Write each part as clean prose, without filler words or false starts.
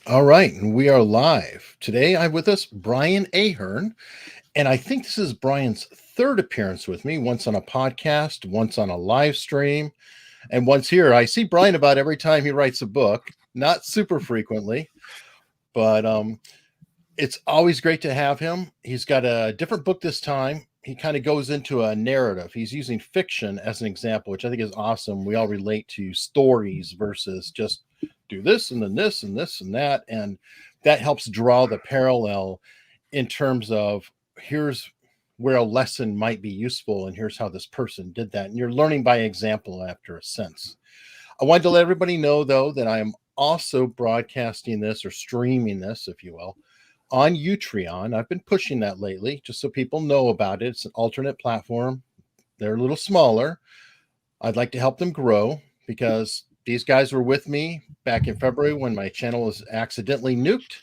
All right, and we are live. Today I have with us Brian Ahearn, and I think this is Brian's third appearance with me, once on a podcast, once on a live stream, and once here. I see Brian about every time he writes a book, not super frequently, but it's always great to have him. He's got a different book this time. He kind of goes into a narrative. He's using fiction as an example, which I think is awesome. We all relate to stories versus just do this and then this and this and that. And that helps draw the parallel in terms of here's where a lesson might be useful and here's how this person did that. And you're learning by example after a sense. I wanted to let everybody know, though, that I am also broadcasting this or streaming this, if you will, on Utreon. I've been pushing that lately just so people know about it. It's an alternate platform. They're a little smaller. I'd like to help them grow because these guys were with me back in February when my channel was accidentally nuked.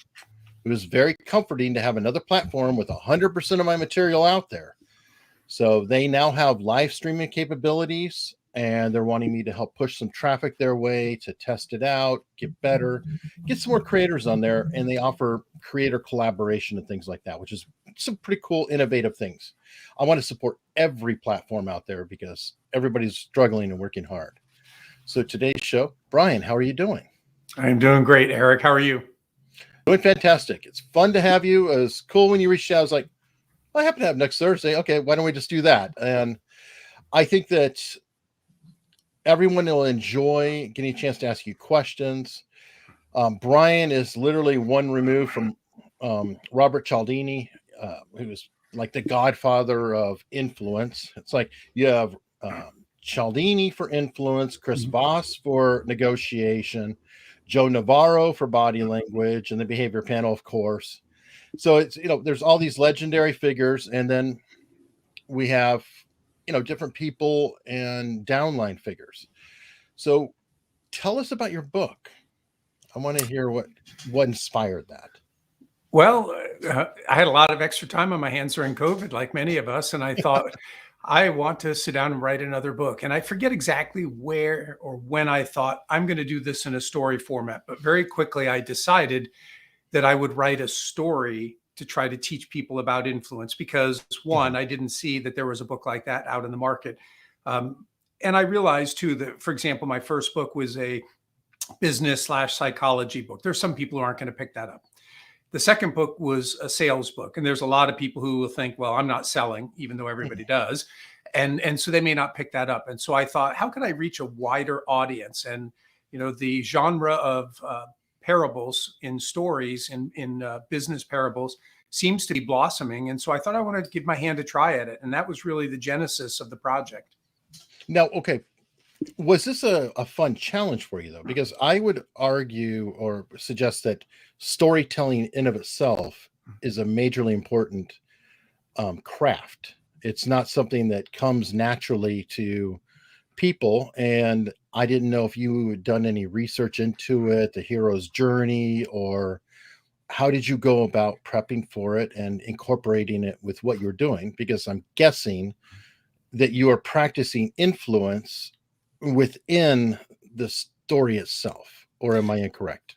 It was very comforting to have another platform with 100% of my material out there. So they now have live streaming capabilities, and they're wanting me to help push some traffic their way to test it out, get better, get some more creators on there. And they offer creator collaboration and things like that, which is some pretty cool, innovative things. I want to support every platform out there because everybody's struggling and working hard. So today's show, Brian, how are you doing? I'm doing great, Eric. How are you? Doing fantastic. It's fun to have you. It was cool when you reached out. I was like, I happen to have next Thursday. Okay, why don't we just do that? And I think that everyone will enjoy getting a chance to ask you questions. Brian is literally one remove from Robert Cialdini, who was like the godfather of influence. It's like you have Cialdini for influence, Chris Voss for negotiation, Joe Navarro for body language, and the behavior panel, of course. So it's, there's all these legendary figures, and then we have, different people and downline figures. So tell us about your book. I want to hear what inspired that. Well, I had a lot of extra time on my hands during COVID, like many of us, and I thought, I want to sit down and write another book. And I forget exactly where or when I thought I'm going to do this in a story format, but very quickly I decided that I would write a story to try to teach people about influence because one, I didn't see that there was a book like that out in the market. And I realized too that, for example, my first book was a business/psychology book. There's some people who aren't going to pick that up. The second book was a sales book. And there's a lot of people who will think, well, I'm not selling, even though everybody does. And so they may not pick that up. And so I thought, how can I reach a wider audience? And, the genre of parables in stories, in business parables, seems to be blossoming. And so I thought I wanted to give my hand a try at it. And that was really the genesis of the project. Now, okay, was this a fun challenge for you, though? Because I would argue or suggest that storytelling in of itself is a majorly important craft. It's not something that comes naturally to people. And I didn't know if you had done any research into it, the hero's journey, or how did you go about prepping for it and incorporating it with what you're doing? Because I'm guessing that you are practicing influence within the story itself, or am I incorrect?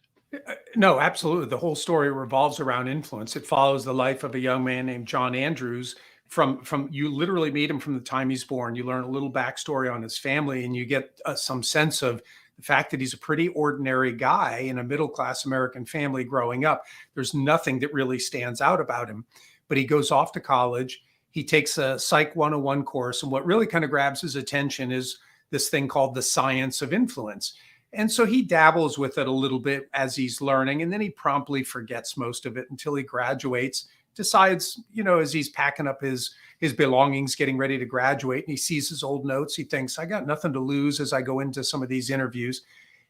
No, absolutely. The whole story revolves around influence. It follows the life of a young man named John Andrews. From you literally meet him from the time he's born. You learn a little backstory on his family, and you get some sense of the fact that he's a pretty ordinary guy in a middle-class American family growing up. There's nothing that really stands out about him, but he goes off to college. He takes a Psych 101 course, and what really kind of grabs his attention is this thing called the science of influence. And so he dabbles with it a little bit as he's learning, and then he promptly forgets most of it until he graduates, decides, as he's packing up his belongings, getting ready to graduate, and he sees his old notes, he thinks, I got nothing to lose as I go into some of these interviews,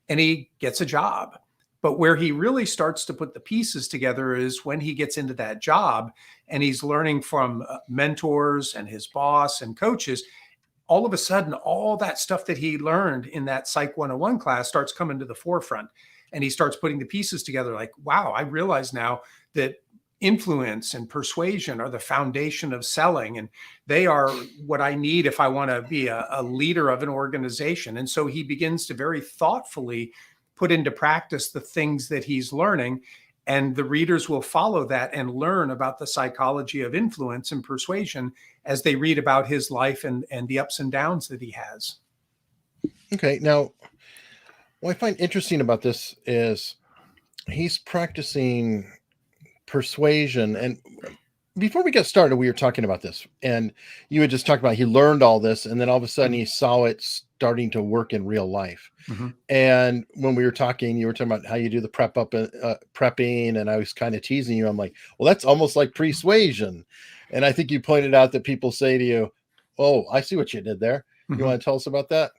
and he gets a job. But where he really starts to put the pieces together is when he gets into that job and he's learning from mentors and his boss and coaches. All of a sudden, all that stuff that he learned in that Psych 101 class starts coming to the forefront. And he starts putting the pieces together like, wow, I realize now that influence and persuasion are the foundation of selling. And they are what I need if I want to be a leader of an organization. And so he begins to very thoughtfully put into practice the things that he's learning. And the readers will follow that and learn about the psychology of influence and persuasion as they read about his life and the ups and downs that he has. Okay. Now, what I find interesting about this is he's practicing persuasion. And before we get started, we were talking about this, and you had just talked about he learned all this, and then all of a sudden he saw it starting to work in real life. Mm-hmm. And when we were talking, you were talking about how you do the prepping, and I was kind of teasing you. I'm like, well, that's almost like persuasion. And I think you pointed out that people say to you, "Oh, I see what you did there." Mm-hmm. You want to tell us about that?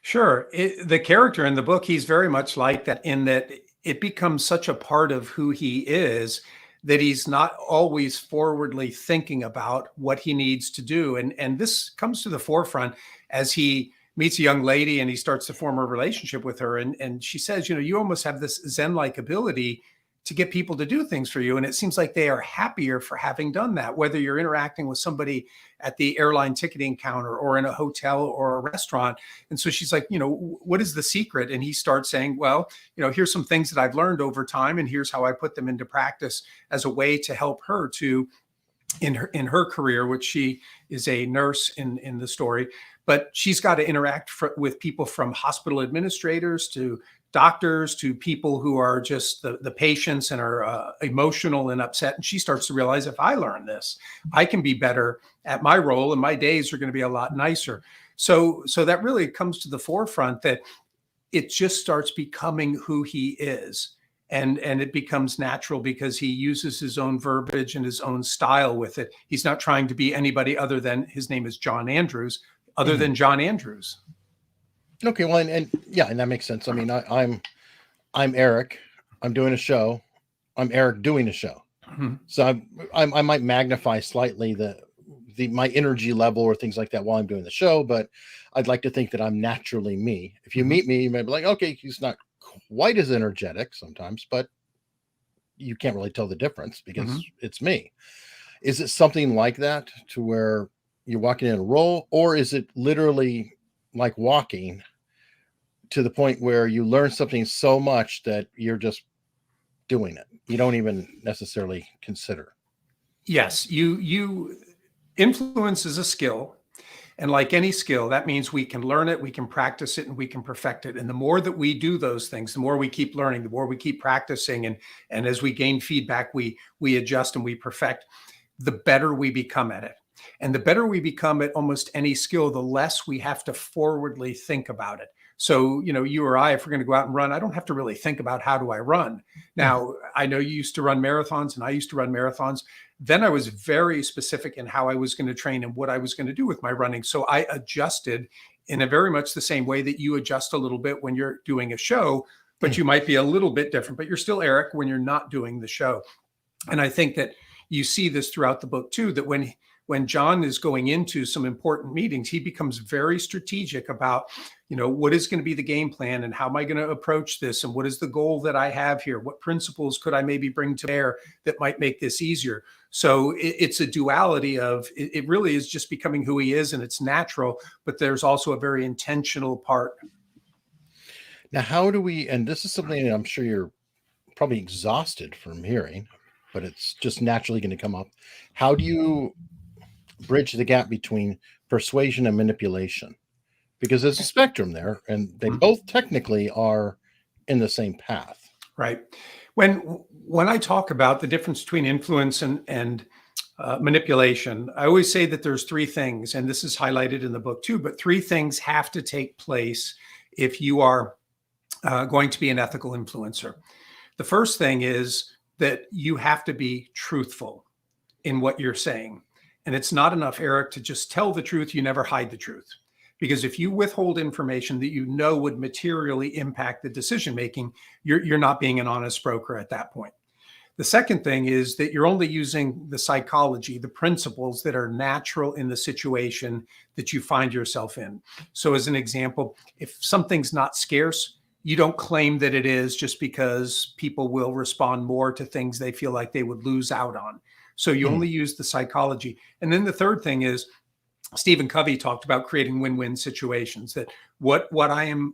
Sure. The character in the book, he's very much like that, in that it becomes such a part of who he is that he's not always forwardly thinking about what he needs to do. And this comes to the forefront as he meets a young lady and he starts to form a relationship with her. And she says, you almost have this Zen-like ability to get people to do things for you. And it seems like they are happier for having done that, whether you're interacting with somebody at the airline ticketing counter or in a hotel or a restaurant. And so she's like, what is the secret? And he starts saying, well, here's some things that I've learned over time, and here's how I put them into practice as a way to help her to in her career, which she is a nurse in the story. But she's got to interact with people from hospital administrators to doctors to people who are just the patients and are emotional and upset. And she starts to realize, if I learn this, I can be better at my role and my days are going to be a lot nicer. So that really comes to the forefront, that it just starts becoming who he is. And it becomes natural because he uses his own verbiage and his own style with it. He's not trying to be anybody other than, his name is John Andrews, other than John Andrews. Okay, well, and yeah, and that makes sense. I mean, I'm Eric. I'm doing a show. I'm Eric doing a show. Mm-hmm. So I might magnify slightly my energy level or things like that while I'm doing the show, but I'd like to think that I'm naturally me. If you meet me, you may be like, okay, he's not quite as energetic sometimes, but you can't really tell the difference because it's me. Is it something like that, to where you're walking in a role, or is it literally like walking to the point where you learn something so much that you're just doing it? You don't even necessarily consider. Yes, you influence is a skill. And like any skill, that means we can learn it, we can practice it, and we can perfect it. And the more that we do those things, the more we keep learning, the more we keep practicing. And as we gain feedback, we adjust and we perfect, the better we become at it. And the better we become at almost any skill, the less we have to forwardly think about it. So, you or I, if we're going to go out and run, I don't have to really think about, how do I run? Now, I know you used to run marathons and I used to run marathons. Then I was very specific in how I was going to train and what I was going to do with my running. So I adjusted in a very much the same way that you adjust a little bit when you're doing a show, but you might be a little bit different, but you're still Eric when you're not doing the show. And I think that you see this throughout the book too, that when John is going into some important meetings, he becomes very strategic about, what is going to be the game plan and how am I going to approach this? And what is the goal that I have here? What principles could I maybe bring to bear that might make this easier? So it's a duality of, it really is just becoming who he is, and it's natural, but there's also a very intentional part. Now, how do we, and this is something that I'm sure you're probably exhausted from hearing, but it's just naturally going to come up. How do you bridge the gap between persuasion and manipulation? Because there's a spectrum there, and they both technically are in the same path. Right. When I talk about the difference between influence and manipulation, I always say that there's three things, and this is highlighted in the book too, but three things have to take place if you are going to be an ethical influencer. The first thing is that you have to be truthful in what you're saying. And it's not enough, Eric, to just tell the truth. You never hide the truth. Because if you withhold information that would materially impact the decision-making, you're not being an honest broker at that point. The second thing is that you're only using the psychology, the principles that are natural in the situation that you find yourself in. So as an example, if something's not scarce, you don't claim that it is just because people will respond more to things they feel like they would lose out on. So you only use the psychology. And then the third thing is, Stephen Covey talked about creating win-win situations, that what I am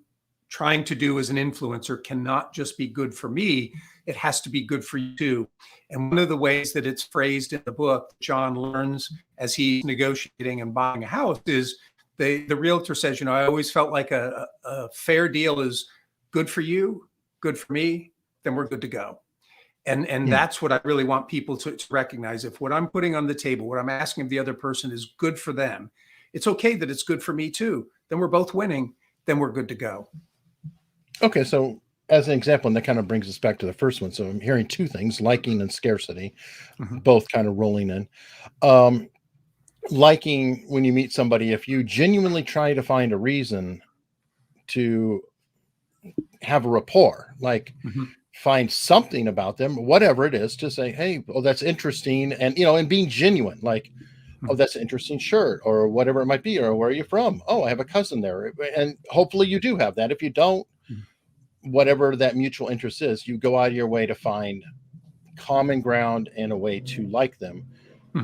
trying to do as an influencer cannot just be good for me. It has to be good for you too. And one of the ways that it's phrased in the book, John learns as he's negotiating and buying a house, is the realtor says, I always felt like a fair deal is good for you, good for me, then we're good to go. And that's what I really want people to recognize. If what I'm putting on the table, what I'm asking of the other person is good for them, it's okay that it's good for me too. Then we're both winning. Then we're good to go. Okay, so as an example, and that kind of brings us back to the first one. So I'm hearing two things, liking and scarcity, both kind of rolling in. Liking, when you meet somebody, if you genuinely try to find a reason to have a rapport, like find something about them, whatever it is, to say, hey, oh, that's interesting. And, and being genuine, like, oh, that's an interesting shirt or whatever it might be. Or where are you from? Oh, I have a cousin there. And hopefully you do have that. If you don't, whatever that mutual interest is, you go out of your way to find common ground and a way to like them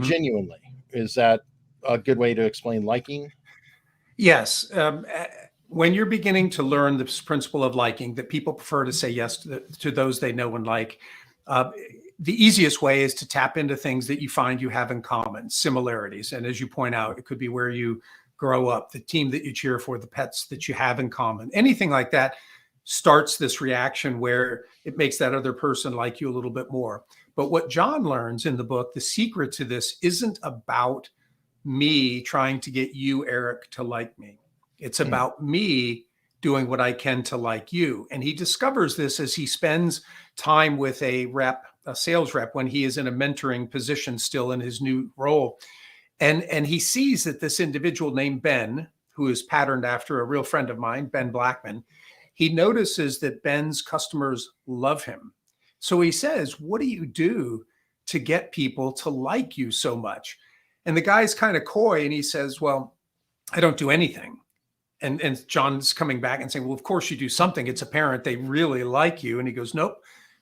genuinely. Is that a good way to explain liking? Yes. When you're beginning to learn this principle of liking, that people prefer to say yes to those they know and like, the easiest way is to tap into things that you find you have in common, similarities. And as you point out, it could be where you grow up, the team that you cheer for, the pets that you have in common, anything like that starts this reaction where it makes that other person like you a little bit more. But what John learns in the book, the secret to this isn't about me trying to get you, Eric, to like me. It's about me doing what I can to like you. And he discovers this as he spends time with a sales rep, when he is in a mentoring position still in his new role. And he sees that this individual named Ben, who is patterned after a real friend of mine, Ben Blackman, he notices that Ben's customers love him. So he says, what do you do to get people to like you so much? And the guy's kind of coy and he says, well, I don't do anything. And John's coming back and saying, well, of course you do something. It's apparent they really like you. And he goes, nope,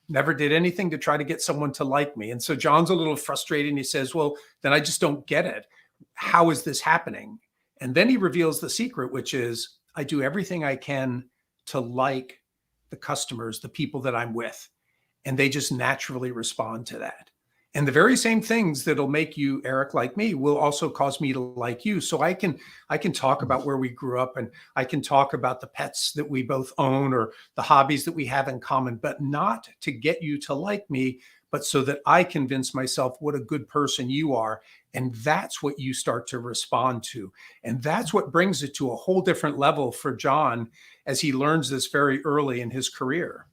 never did anything to try to get someone to like me. And so John's a little frustrated and he says, well, then I just don't get it. How is this happening? And then he reveals the secret, which is I do everything I can to like the customers, the people that I'm with, and they just naturally respond to that. And the very same things that'll make you, Eric, like me, will also cause me to like you. So I can talk about where we grew up, and I can talk about the pets that we both own or the hobbies that we have in common, but not to get you to like me, but so that I convince myself what a good person you are. And that's what you start to respond to. And that's what brings it to a whole different level for John as he learns this very early in his career.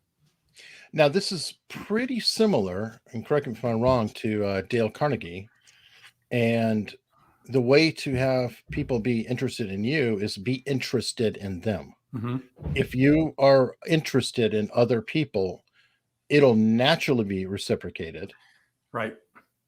Now, this is pretty similar, and correct me if I'm wrong, to Dale Carnegie. And the way to have people be interested in you is be interested in them. If you are interested in other people, it'll naturally be reciprocated. Right.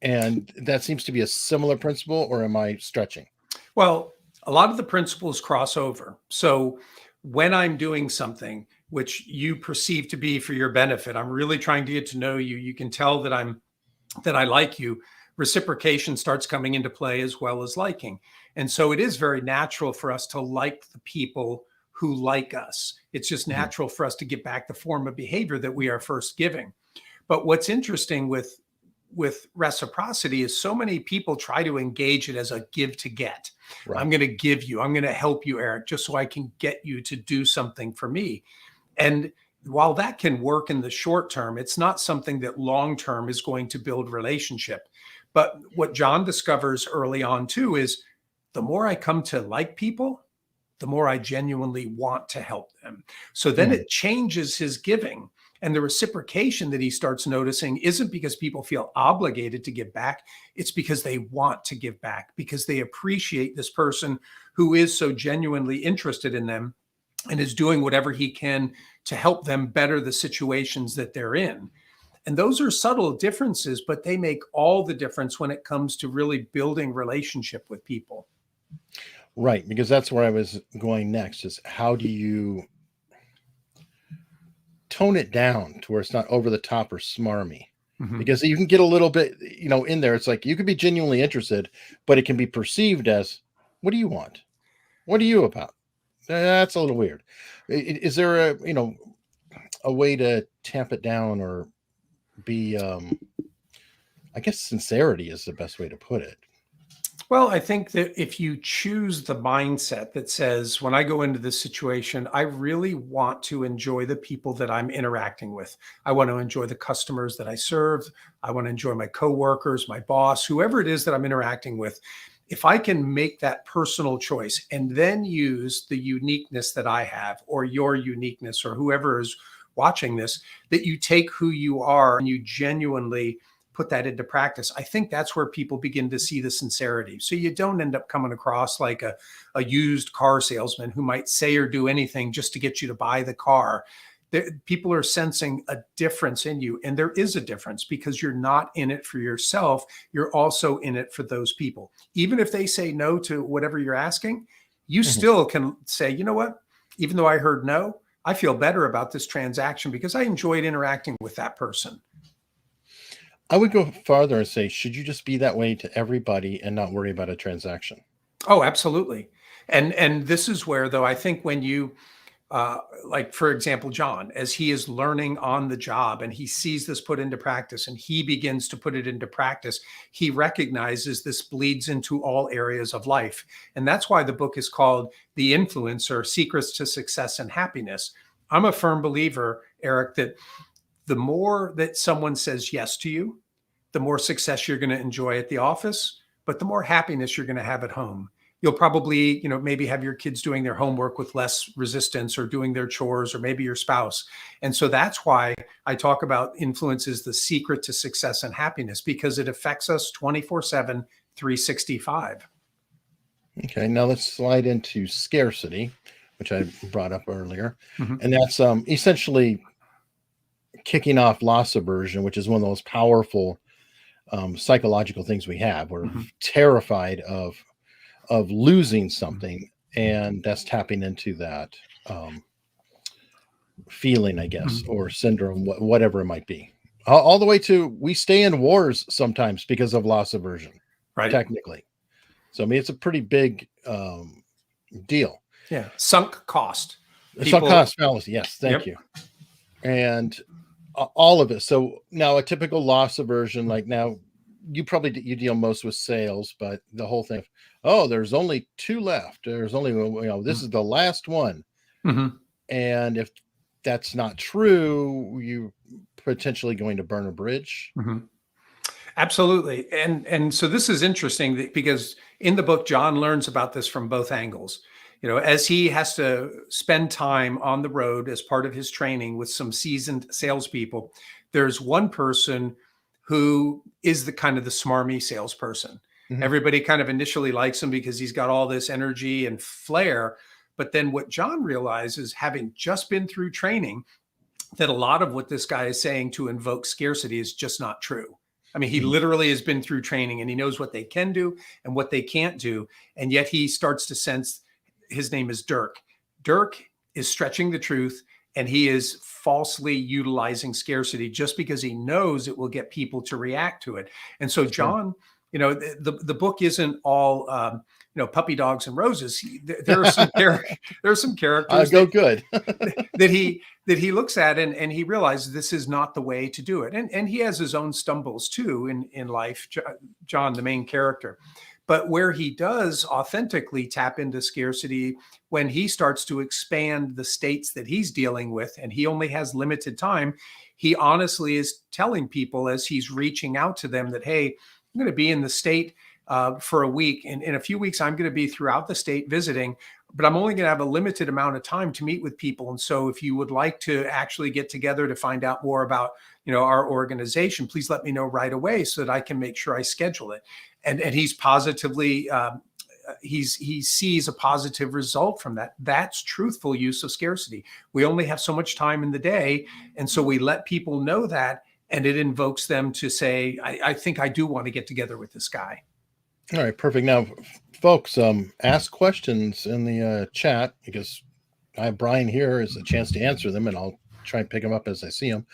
And that seems to be a similar principle, or am I stretching? Well, a lot of the principles cross over. So when I'm doing something which you perceive to be for your benefit, I'm really trying to get to know you. You can tell that I like you. Reciprocation starts coming into play as well as liking. And so it is very natural for us to like the people who like us. It's just natural for us to get back the form of behavior that we are first giving. But what's interesting with reciprocity is so many people try to engage it as a give to get. Right. I'm going to give you, I'm going to help you, Eric, just so I can get you to do something for me. And while that can work in the short term, it's not something that long term is going to build relationship. But what John discovers early on too is the more I come to like people, the more I genuinely want to help them. So then it changes his giving. And the reciprocation that he starts noticing isn't because people feel obligated to give back. It's because they want to give back, because they appreciate this person who is so genuinely interested in them and is doing whatever he can to help them better the situations that they're in. And those are subtle differences, but they make all the difference when it comes to really building relationship with people. Right, because that's where I was going next, is how do you tone it down to where it's not over the top or smarmy? Because you can get a little bit, in there. It's like you could be genuinely interested, but it can be perceived as, what do you want? What are you about? That's a little weird. Is there a way to tamp it down or be I guess sincerity is the best way to put it. Well, I think that if you choose the mindset that says, when I go into this situation, I really want to enjoy the people that I'm interacting with. I want to enjoy the customers that I serve. I want to enjoy my coworkers, my boss, whoever it is that I'm interacting with. If I can make that personal choice and then use the uniqueness that I have, or your uniqueness, or whoever is watching this, that you take who you are and you genuinely put that into practice, I think that's where people begin to see the sincerity. So you don't end up coming across like a used car salesman who might say or do anything just to get you to buy the car. People are sensing a difference in you. And there is a difference because you're not in it for yourself. You're also in it for those people. Even if they say no to whatever you're asking, you still can say, you know what? Even though I heard no, I feel better about this transaction because I enjoyed interacting with that person. I would go farther and say, should you just be that way to everybody and not worry about a transaction? Oh, absolutely. And this is where, though, I think when you like, for example, John, as he is learning on the job and he sees this put into practice and he begins to put it into practice, he recognizes this bleeds into all areas of life. And that's why the book is called The Influencer: Secrets to Success and Happiness. I'm a firm believer, Eric, that the more that someone says yes to you, the more success you're going to enjoy at the office, but the more happiness you're going to have at home. You'll probably, maybe have your kids doing their homework with less resistance or doing their chores, or maybe your spouse. And so that's why I talk about influence is the secret to success and happiness, because it affects us 24/7, 365. Okay, now let's slide into scarcity, which I brought up earlier. Mhm. And that's essentially kicking off loss aversion, which is one of those powerful psychological things we have. We're Mhm. terrified of losing something, and that's tapping into that um, feeling, I guess, Mhm. or syndrome, whatever it might be. All the way to we stay in wars sometimes because of loss aversion, Right. technically. So I mean, it's a pretty big deal. Yeah. Sunk cost. Sunk People. cost fallacy. Yes, thank Yep. you. And all of it. So now a typical loss aversion, like now you deal most with sales, but the whole thing, oh, there's only two left. There's only, this is the last one. Mhm. And if that's not true, you potentially going to burn a bridge. Mhm. Absolutely. And so this is interesting because in the book, John learns about this from both angles. As he has to spend time on the road as part of his training with some seasoned salespeople, there's one person who is the kind of the smarmy salesperson. Mhm. Everybody kind of initially likes him because he's got all this energy and flair. But then what John realizes, having just been through training, that a lot of what this guy is saying to invoke scarcity is just not true. I mean, he Mhm. literally has been through training and he knows what they can do and what they can't do. And yet he starts to sense, his name is Dirk. Dirk is stretching the truth and he is falsely utilizing scarcity just because he knows it will get people to react to it. And so, That's right. John, the book isn't all, puppy dogs and roses. There are some there are some characters Go good. that he looks at and he realizes this is not the way to do it. And he has his own stumbles too in life, John, the main character. But where he does authentically tap into scarcity, when he starts to expand the states that he's dealing with, and he only has limited time, he honestly is telling people as he's reaching out to them that, hey, I'm going to be in the state for a week. And in a few weeks, I'm going to be throughout the state visiting, but I'm only going to have a limited amount of time to meet with people. And so if you would like to actually get together to find out more about, our organization, please let me know right away so that I can make sure I schedule it. And he's positively, he sees a positive result from that. That's truthful use of scarcity. We only have so much time in the day. And so we let people know that, and it invokes them to say, I think I do want to get together with this guy. All right, perfect. Now, folks, ask questions in the chat because I have Brian here as a chance to answer them, and I'll try and pick them up as I see them.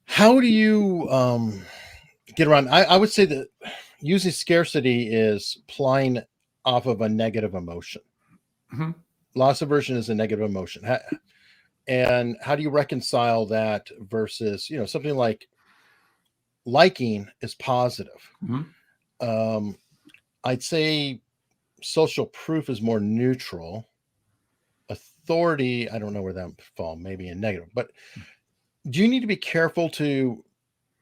How do you get around? I would say that using scarcity is playing off of a negative emotion. Mhm. loss aversion is a negative emotion. And how do you reconcile that versus, something like liking is positive? Mhm. I'd say social proof is more neutral. Authority, I don't know where that would fall, maybe in negative. But do you need to be careful to,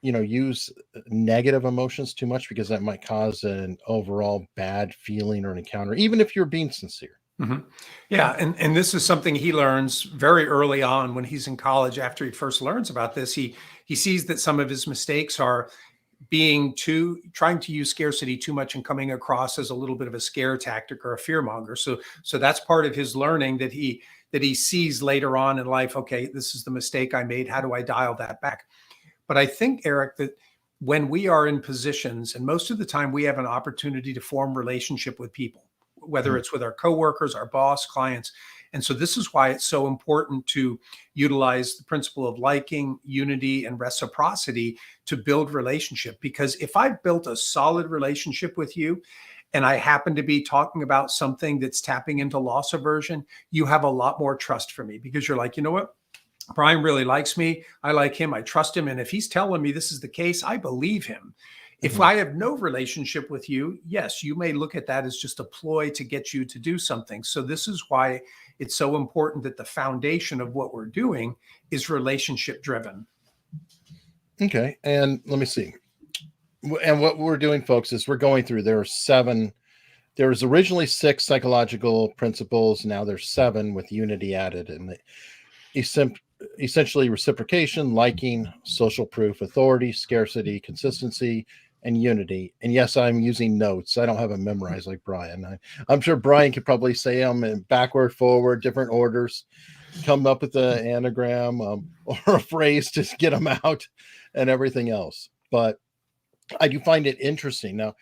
use negative emotions too much because that might cause an overall bad feeling or an encounter, even if you're being sincere? Mhm. Yeah, and this is something he learns very early on when he's in college. After he first learns about this, he sees that some of his mistakes are trying to use scarcity too much and coming across as a little bit of a scare tactic or a fear monger. So that's part of his learning that he sees later on in life. Okay, this is the mistake I made. How do I dial that back? But I think, Eric, that when we are in positions, and most of the time we have an opportunity to form relationship with people, whether Mhm. it's with our coworkers, our boss, clients. And so this is why it's so important to utilize the principle of liking, unity, and reciprocity to build relationship. Because if I've built a solid relationship with you, and I happen to be talking about something that's tapping into loss aversion, you have a lot more trust for me because you're like, you know what? Brian really likes me. I like him. I trust him. And if he's telling me this is the case, I believe him. If Mhm. I have no relationship with you, yes, you may look at that as just a ploy to get you to do something. So, this is why it's so important that the foundation of what we're doing is relationship driven. Okay. And let me see. And what we're doing, folks, is we're going through, there are seven. There was originally six psychological principles. Now there's seven with unity added. And essen- essentially reciprocation, liking, social proof, authority, scarcity, consistency, and unity. And yes, I'm using notes. I don't have them memorized like Brian. I'm sure Brian could probably say them in backward, forward, different orders, come up with an anagram, or a phrase to get them out and everything else. But I do find it interesting. Now,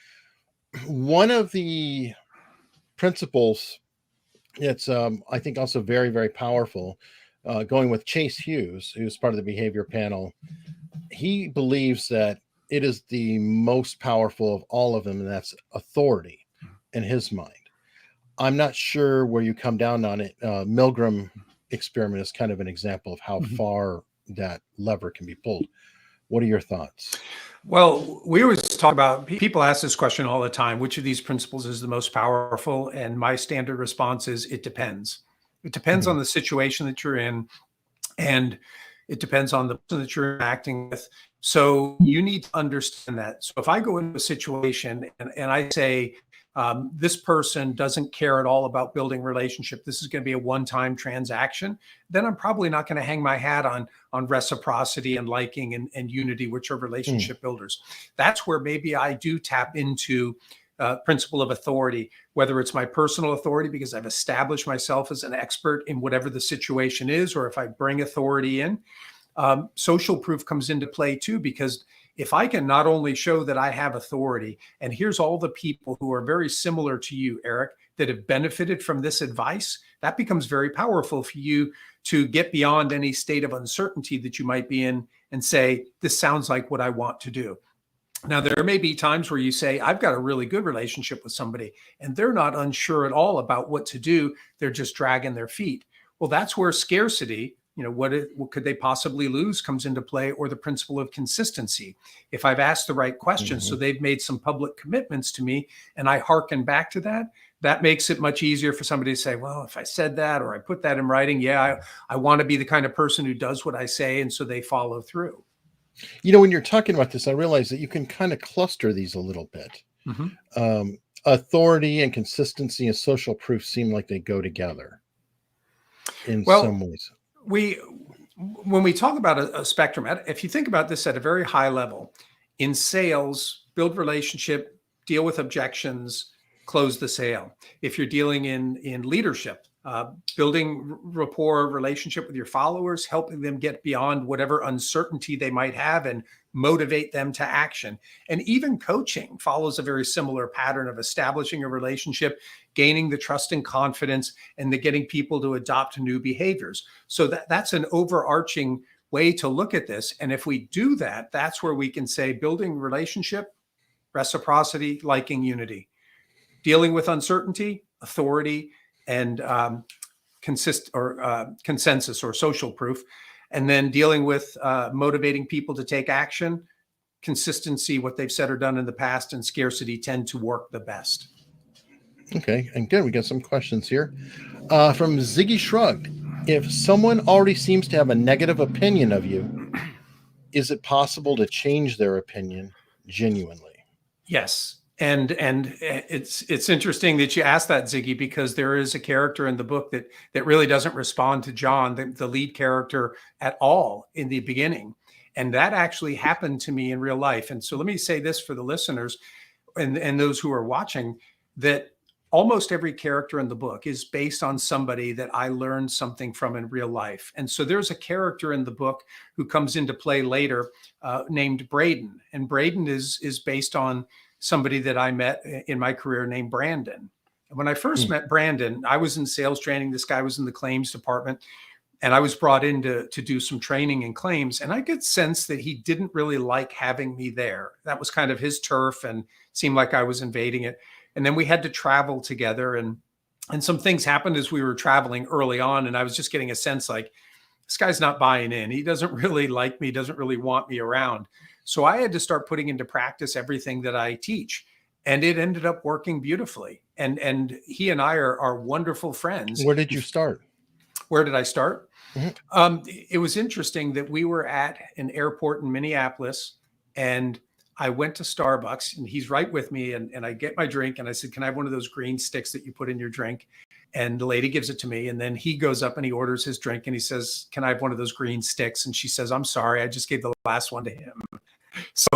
one of the principles, it's I think also very, very powerful, going with Chase Hughes, who's part of the behavior panel. He believes that it is the most powerful of all of them, and that's authority in his mind. I'm not sure where you come down on it. Milgram experiment is kind of an example of how Mhm. far that lever can be pulled. What are your thoughts? Well, we always talk about people ask this question all the time, which of these principles is the most powerful? And my standard response is it depends. It depends Mhm. on the situation that you're in, and it depends on the person that you're interacting with. So you need to understand that. So if I go into a situation and I say, this person doesn't care at all about building relationship, this is going to be a one-time transaction, then I'm probably not going to hang my hat on reciprocity and liking and unity, which are Mm. relationship builders. That's where maybe I do tap into principle of authority, whether it's my personal authority because I've established myself as an expert in whatever the situation is, or if I bring authority in. Social proof comes into play too, because if I can not only show that I have authority, and here's all the people who are very similar to you, Eric, that have benefited from this advice, that becomes very powerful for you to get beyond any state of uncertainty that you might be in and say, this sounds like what I want to do. Now, there may be times where you say, I've got a really good relationship with somebody, and they're not unsure at all about what to do. They're just dragging their feet. Well, that's where scarcity, what could they possibly lose, comes into play, or the principle of consistency. If I've asked the right questions, so Mhm. they've made some public commitments to me, and I hearken back to that, that makes it much easier for somebody to say, well, if I said that or I put that in writing, yeah, I want to be the kind of person who does what I say. And so they follow through. When you're talking about this, I realize that you can kind of cluster these a little bit. Mhm. Authority and consistency and social proof seem like they go together in some Well, ways. we when we talk about a spectrum, if you think about this at a very high level, in sales, build relationship, deal with objections, close the sale. If you're dealing in leadership, building rapport, relationship with your followers, helping them get beyond whatever uncertainty they might have and motivate them to action. And even coaching follows a very similar pattern of establishing a relationship, gaining the trust and confidence, and the getting people to adopt new behaviors. So that's an overarching way to look at this. And if we do that, that's where we can say building relationship, reciprocity, liking, unity, dealing with uncertainty, authority, and consensus or social proof. And then dealing with motivating people to take action, consistency, what they've said or done in the past, and scarcity tend to work the best. Okay, and good. We got some questions here. From Ziggy Shrugged. If someone already seems to have a negative opinion of you, is it possible to change their opinion genuinely? Yes. And it's interesting that you asked that, Ziggy, because there is a character in the book that really doesn't respond to John, the lead character, at all in the beginning. And that actually happened to me in real life. And so let me say this for the listeners and those who are watching, that almost every character in the book is based on somebody that I learned something from in real life. And so there's a character in the book who comes into play later named Braden. And Braden is based on somebody that I met in my career named Brandon. And when I first met Brandon, I was in sales training. This guy was in the claims department. And I was brought in to do some training in claims. And I could sense that he didn't really like having me there. That was kind of his turf and seemed like I was invading it. And then we had to travel together. And some things happened as we were traveling early on. And I was just getting a sense like, this guy's not buying in. He doesn't really like me, doesn't really want me around. So I had to start putting into practice everything that I teach. And it ended up working beautifully. And he and I are wonderful friends. Where did you start? Where did I start? Mm-hmm. It was interesting that we were at an airport in Minneapolis, and I went to Starbucks, and he's right with me. And I get my drink, and I said, "Can I have one of those green sticks that you put in your drink?" And the lady gives it to me. And then he goes up and he orders his drink, and he says, "Can I have one of those green sticks?" And she says, "I'm sorry, I just gave the last one to him." So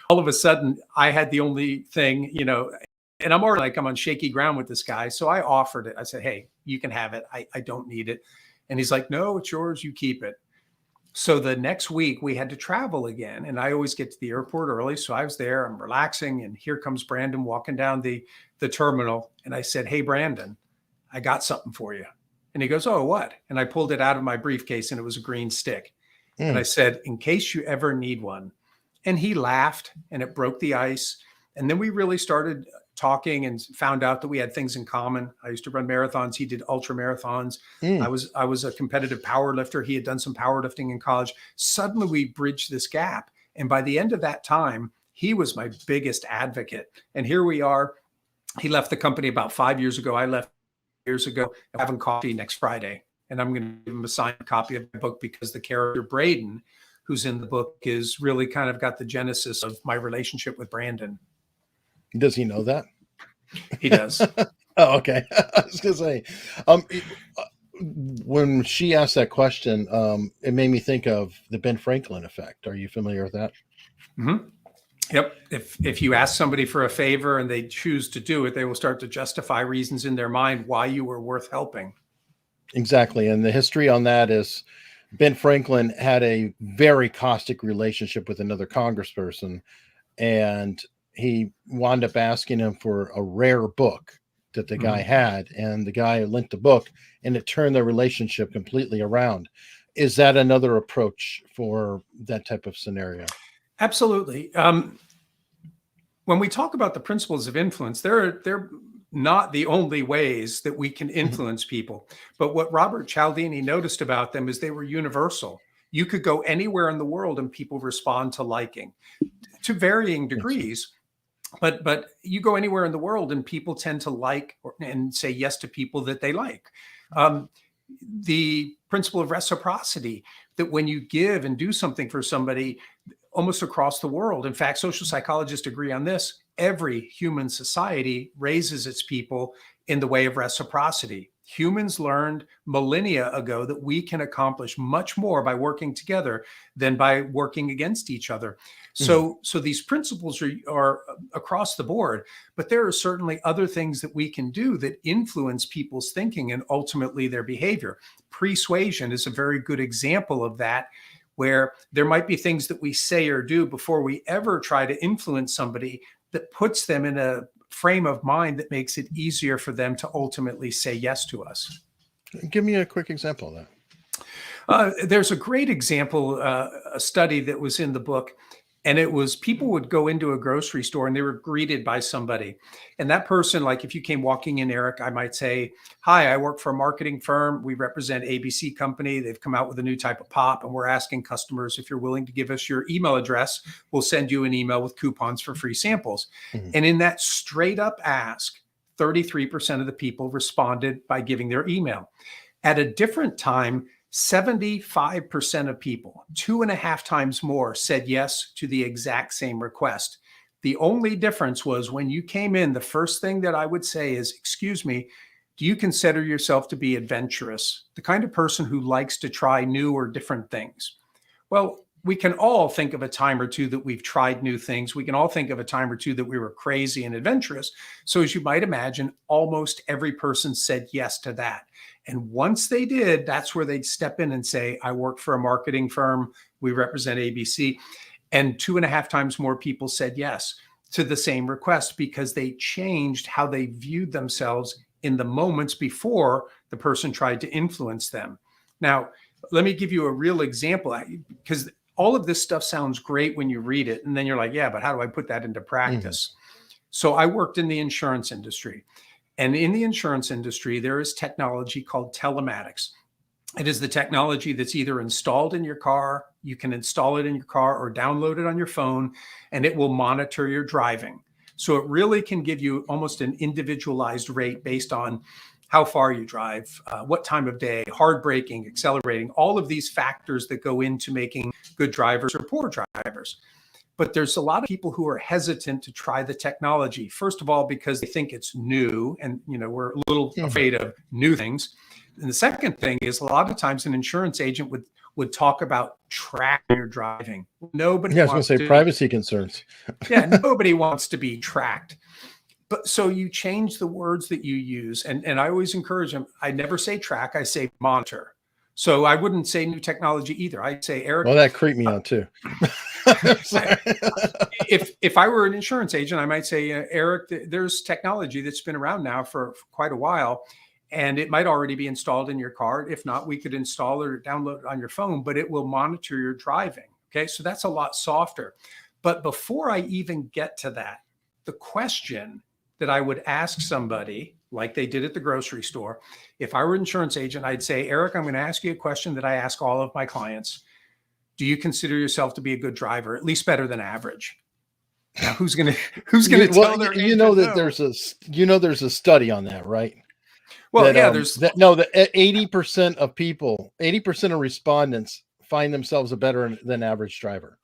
all of a sudden, I had the only thing, and I'm already like, I'm on shaky ground with this guy. So I offered it. I said, "Hey, you can have it. I don't need it." And he's like, "No, it's yours. You keep it." So the next week we had to travel again. And I always get to the airport early. So I was there, I'm relaxing. And here comes Brandon walking down the terminal. And I said, "Hey, Brandon, I got something for you." And he goes, "Oh, what?" And I pulled it out of my briefcase, and it was a green stick. And I said, "In case you ever need one." And he laughed, and it broke the ice. And then we really started talking and found out that we had things in common. I used to run marathons. He did ultra marathons. I was a competitive power lifter. He had done some powerlifting in college. Suddenly we bridged this gap. And by the end of that time, he was my biggest advocate. And here we are. He left the company about 5 years ago. I left years ago. I'm having coffee next Friday. And I'm going to give him a signed copy of my book, because the character Braden, who's in the book, is really kind of got the genesis of my relationship with Brandon. Does he know that? He does. Oh, okay. I was going to say, when she asked that question, it made me think of the Ben Franklin effect. Are you familiar with that? Mm-hmm. Yep. If you ask somebody for a favor and they choose to do it, they will start to justify reasons in their mind why you were worth helping. Exactly. And the history on that is Ben Franklin had a very caustic relationship with another congressperson, and he wound up asking him for a rare book that the guy had, and the guy lent the book, and it turned their relationship completely around. Is that another approach for that type of scenario? Absolutely. When we talk about the principles of influence, they're not the only ways that we can influence people. But what Robert Cialdini noticed about them is they were universal. You could go anywhere in the world and people respond to liking to varying degrees. But you go anywhere in the world and people tend to like and say yes to people that they like. The principle of reciprocity, that when you give and do something for somebody almost across the world, in fact, social psychologists agree on this, every human society raises its people in the way of reciprocity. Humans learned millennia ago that we can accomplish much more by working together than by working against each other. So these principles are across the board, but there are certainly other things that we can do that influence people's thinking and ultimately their behavior. Persuasion is a very good example of that, where there might be things that we say or do before we ever try to influence somebody that puts them in a frame of mind that makes it easier for them to ultimately say yes to us. Give me a quick example of that. There's a great example, a study that was in the book. And it was people would go into a grocery store and they were greeted by somebody. And that person, like if you came walking in, Eric, I might say, hi, I work for a marketing firm. We represent ABC Company. They've come out with a new type of pop. And we're asking customers, if you're willing to give us your email address, we'll send you an email with coupons for free samples. Mm-hmm. And in that straight up ask, 33% of the people responded by giving their email. At a different time, 75% of people, 2.5 times more, said yes to the exact same request. The only difference was when you came in, the first thing that I would say is, excuse me, do you consider yourself to be adventurous, the kind of person who likes to try new or different things? Well, we can all think of a time or two that we've tried new things. We can all think of a time or two that we were crazy and adventurous. So as you might imagine, almost every person said yes to that. And once they did, that's where they'd step in and say, I work for a marketing firm. We represent ABC. And 2.5 times more people said yes to the same request because they changed how they viewed themselves in the moments before the person tried to influence them. Now, let me give you a real example, because all of this stuff sounds great when you read it. And then you're like, yeah, but how do I put that into practice? So I worked in the insurance industry. And in the insurance industry, there is technology called telematics. It is the technology that's either installed in your car, you can install it in your car or download it on your phone, and it will monitor your driving. So it really can give you almost an individualized rate based on how far you drive, what time of day, hard braking, accelerating, all of these factors that go into making good drivers or poor drivers. But there's a lot of people who are hesitant to try the technology. First of all, because they think it's new and, we're a little afraid of new things. And the second thing is a lot of times an insurance agent would talk about tracking your driving. Nobody I was going to say privacy concerns. Nobody wants to be tracked. But so you change the words that you use. And I always encourage them. I never say track, I say monitor. So I wouldn't say new technology either. I'd say, Eric. Well, that creeped me out too. If I were an insurance agent, I might say, Eric, there's technology that's been around now for quite a while, and it might already be installed in your car. If not, we could install it or download it on your phone, but it will monitor your driving. Okay, so that's a lot softer. But before I even get to that, the question that I would ask somebody, like they did at the grocery store, if I were an insurance agent, I'd say, Eric, I'm going to ask you a question that I ask all of my clients. Do you consider yourself to be a good driver, at least better than average? Now, who's going to tell their agent no? There's a study on that, right? Well, that 80% of people, 80% of respondents find themselves a better than average driver,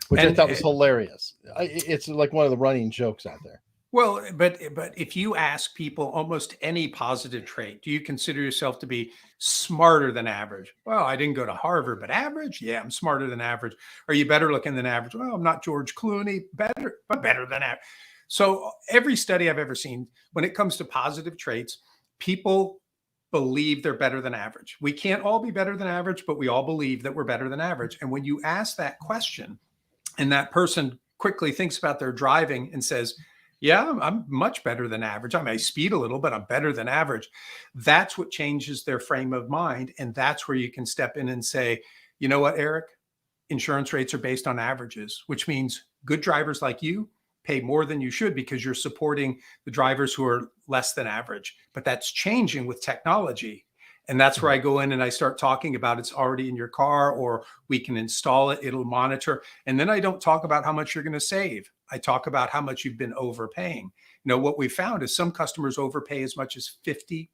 which I thought was hilarious. It's like one of the running jokes out there. Well, but if you ask people almost any positive trait, do you consider yourself to be smarter than average? Well, I didn't go to Harvard, but average? Yeah, I'm smarter than average. Are you better looking than average? Well, I'm not George Clooney, but better than average. So every study I've ever seen, when it comes to positive traits, people believe they're better than average. We can't all be better than average, but we all believe that we're better than average. And when you ask that question and that person quickly thinks about their driving and says, yeah, I'm much better than average. I may speed a little, but I'm better than average. That's what changes their frame of mind. And that's where you can step in and say, you know what, Eric, insurance rates are based on averages, which means good drivers like you pay more than you should because you're supporting the drivers who are less than average. But that's changing with technology. And that's where I go in and I start talking about it's already in your car, or we can install it, it'll monitor. And then I don't talk about how much you're going to save. I talk about how much you've been overpaying. What we found is some customers overpay as much as 50%.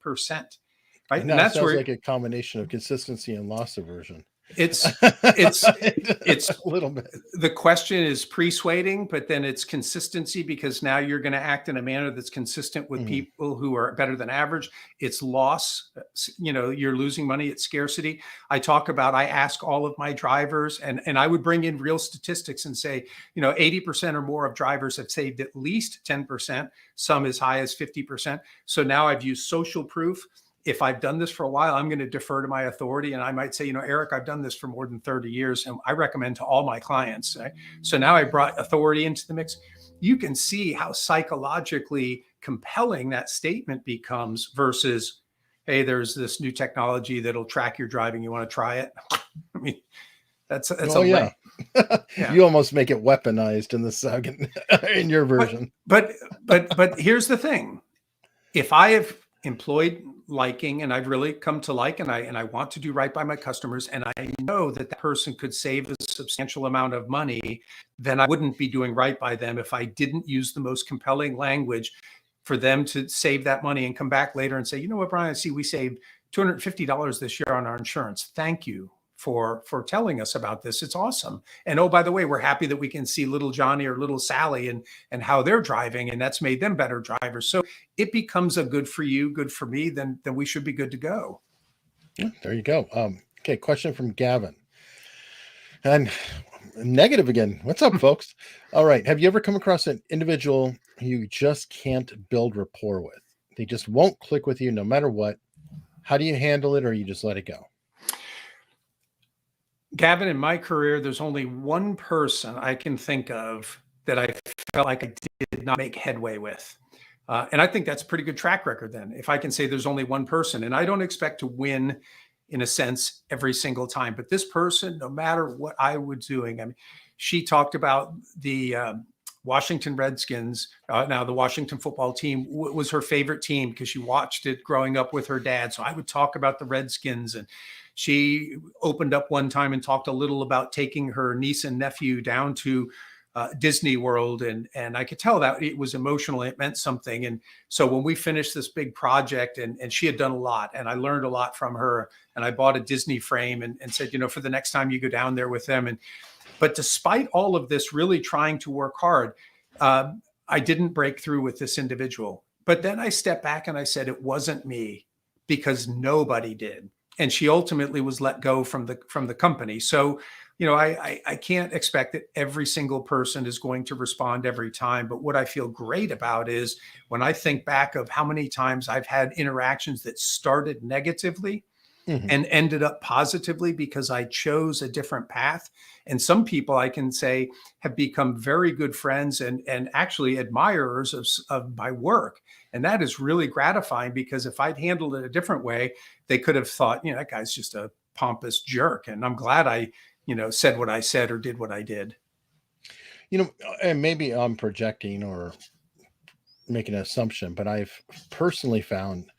Right. And that sounds like a combination of consistency and loss aversion. It's a little bit. The question is persuading, but then it's consistency, because now you're going to act in a manner that's consistent with people who are better than average. It's loss. You're losing money. It's scarcity. I ask all of my drivers, and I would bring in real statistics and say, 80% or more of drivers have saved at least 10%, some as high as 50%. So now I've used social proof. If I've done this for a while, I'm going to defer to my authority. And I might say, Eric, I've done this for more than 30 years. And I recommend to all my clients. Right? So now I brought authority into the mix. You can see how psychologically compelling that statement becomes versus, hey, there's this new technology that'll track your driving. You want to try it? I mean, that's Yeah. You almost make it weaponized in the second in your version. But here's the thing. If I have employed liking and I've really come to like and I want to do right by my customers and I know that that person could save a substantial amount of money, then I wouldn't be doing right by them if I didn't use the most compelling language for them to save that money and come back later and say, you know what, Brian, I see we saved $250 this year on our insurance. Thank you for telling us about this. It's awesome. And oh, by the way, we're happy that we can see little Johnny or little Sally and how they're driving, and that's made them better drivers. So it becomes a good for you, good for me, then we should be good to go. Yeah, there you go. Okay, question from Gavin. And negative again. What's up, folks? All right. Have you ever come across an individual who you just can't build rapport with? They just won't click with you no matter what. How do you handle it, or you just let it go? Gavin, in my career, there's only one person I can think of that I felt like I did not make headway with. And I think that's a pretty good track record then. If I can say there's only one person, and I don't expect to win in a sense every single time, but this person, no matter what I was doing, I mean, she talked about the Washington Redskins. Now, the Washington football team was her favorite team because she watched it growing up with her dad. So I would talk about the Redskins, and she opened up one time and talked a little about taking her niece and nephew down to Disney World, and I could tell that it was emotional. It meant something. And so when we finished this big project, and she had done a lot, and I learned a lot from her, and I bought a Disney frame and said, you know, for the next time you go down there with them. But despite all of this, really trying to work hard, I didn't break through with this individual. But then I stepped back and I said, it wasn't me, because nobody did. And she ultimately was let go from the company. So, you know, I can't expect that every single person is going to respond every time. But what I feel great about is when I think back of how many times I've had interactions that started negatively and ended up positively because I chose a different path. And some people, I can say, have become very good friends and actually admirers of my work. And that is really gratifying, because if I'd handled it a different way, they could have thought, you know, that guy's just a pompous jerk. And I'm glad I, you know, said what I said or did what I did. You know, and maybe I'm projecting or making an assumption, but I've personally found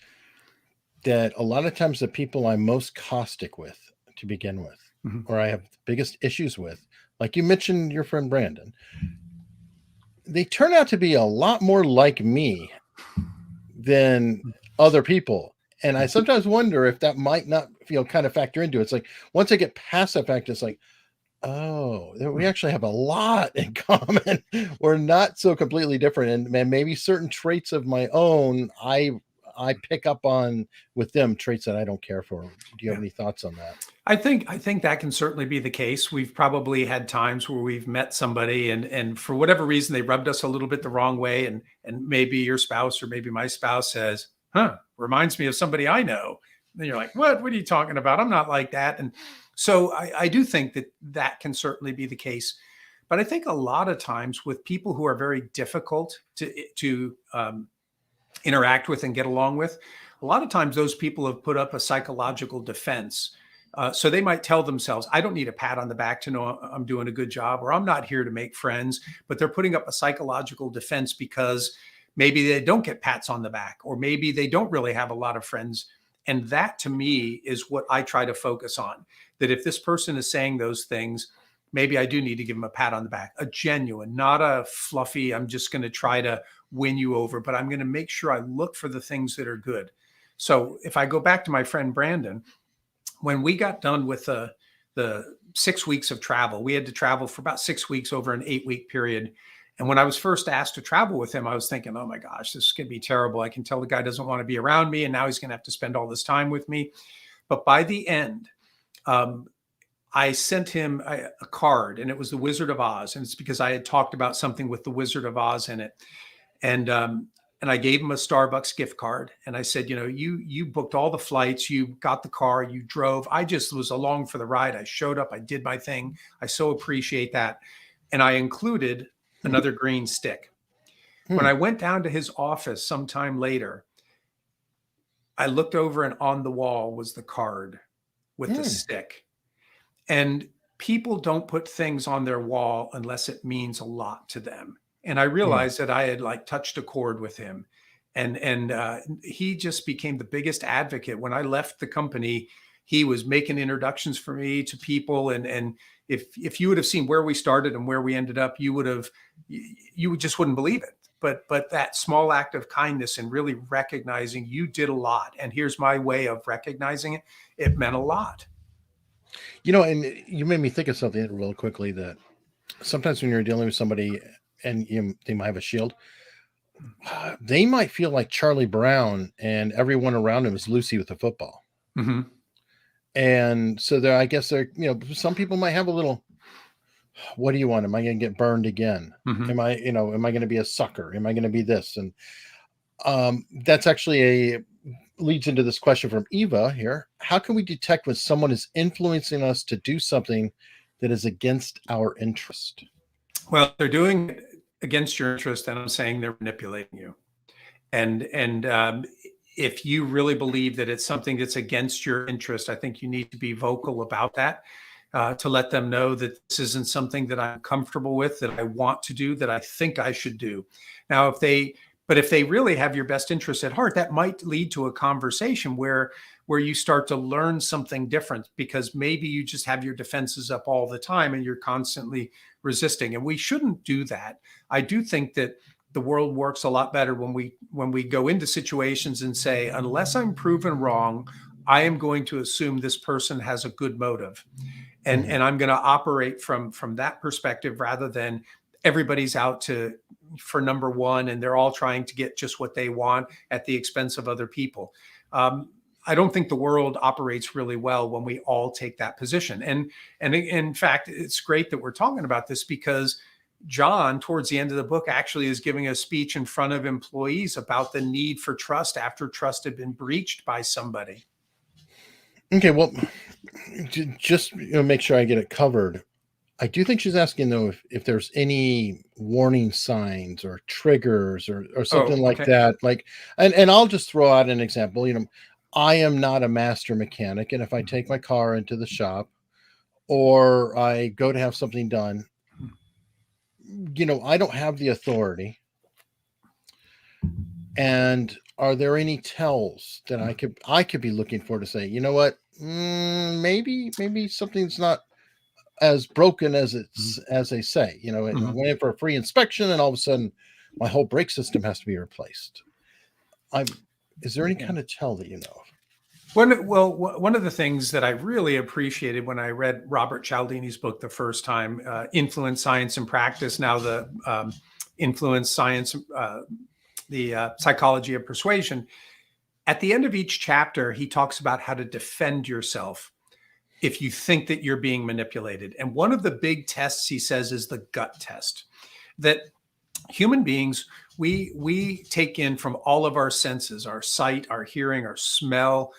that a lot of times the people I'm most caustic with to begin with, or I have the biggest issues with, like you mentioned your friend Brandon, they turn out to be a lot more like me than other people. And I sometimes wonder if that might not, you know, kind of factor into it. It's like once I get past that fact, it's like, oh, we actually have a lot in common. We're not so completely different. And maybe certain traits of my own, I pick up on with them, traits that I don't care for. Do you have Yeah. any thoughts on that? I think that can certainly be the case. We've probably had times where we've met somebody and for whatever reason they rubbed us a little bit the wrong way, and maybe your spouse or maybe my spouse says, "Huh, reminds me of somebody I know." And you're like, "What? What are you talking about? I'm not like that." And so I do think that that can certainly be the case. But I think a lot of times with people who are very difficult to interact with and get along with, a lot of times those people have put up a psychological defense. So they might tell themselves, I don't need a pat on the back to know I'm doing a good job, or I'm not here to make friends, but they're putting up a psychological defense because maybe they don't get pats on the back, or maybe they don't really have a lot of friends. And that to me is what I try to focus on. That if this person is saying those things, maybe I do need to give them a pat on the back, a genuine, not a fluffy, I'm just going to try to win you over, but I'm going to make sure I look for the things that are good. So if I go back to my friend Brandon, when we got done with the 6 weeks of travel, we had to travel for about 6 weeks over an 8-week period. And when I was first asked to travel with him, I was thinking, oh my gosh, this is going to be terrible. I can tell the guy doesn't want to be around me, and now he's going to have to spend all this time with me. But by the end, I sent him a card, and it was the Wizard of Oz. And it's because I had talked about something with the Wizard of Oz in it. And I gave him a Starbucks gift card. And I said, you know, you booked all the flights, you got the car, you drove. I just was along for the ride. I showed up, I did my thing. I so appreciate that. And I included another green stick. When I went down to his office sometime later, I looked over, and on the wall was the card with the stick. And people don't put things on their wall unless it means a lot to them. And I Mm. realized that I had like touched a chord with him. And he just became the biggest advocate. When I left the company, he was making introductions for me to people. And if you would have seen where we started and where we ended up, you just wouldn't believe it. But that small act of kindness and really recognizing you did a lot. And here's my way of recognizing it. It meant a lot. And you made me think of something real quickly, that sometimes when you're dealing with somebody and they might have a shield, they might feel like Charlie Brown and everyone around him is Lucy with the football. Mm-hmm. And so there, I guess some people might have a little, what do you want? Am I going to get burned again? Mm-hmm. Am I going to be a sucker? Am I going to be this? And that's actually leads into this question from Eva here. How can we detect when someone is influencing us to do something that is against our interest? Well, they're doing it against your interest, and I'm saying they're manipulating you. And if you really believe that it's something that's against your interest, I think you need to be vocal about that, to let them know that this isn't something that I'm comfortable with, that I want to do, that I think I should do. Now, if they really have your best interest at heart, that might lead to a conversation where you start to learn something different, because maybe you just have your defenses up all the time and you're constantly resisting. And we shouldn't do that. I do think that the world works a lot better when we go into situations and say, unless I'm proven wrong, I am going to assume this person has a good motive. And I'm going to operate from that perspective, rather than everybody's out for number one and they're all trying to get just what they want at the expense of other people. I don't think the world operates really well when we all take that position. And in fact, it's great that we're talking about this, because John, towards the end of the book, actually is giving a speech in front of employees about the need for trust after trust had been breached by somebody. Okay, well, just make sure I get it covered. I do think she's asking, though, if there's any warning signs or triggers or something like Okay. that. Like, and I'll just throw out an example. I am not a master mechanic, and if I take my car into the shop or I go to have something done, I don't have the authority. And are there any tells that I could be looking for to say, you know what, maybe something's not as broken as they say. I went in for a free inspection, and all of a sudden, my whole brake system has to be replaced. Is there any kind of tell that you know of? One of the things that I really appreciated when I read Robert Cialdini's book the first time, Influence, Science, and Practice, now the Influence, Science, the Psychology of Persuasion, at the end of each chapter, he talks about how to defend yourself if you think that you're being manipulated. And one of the big tests, he says, is the gut test. That human beings, we take in from all of our senses, our sight, our hearing, our smell,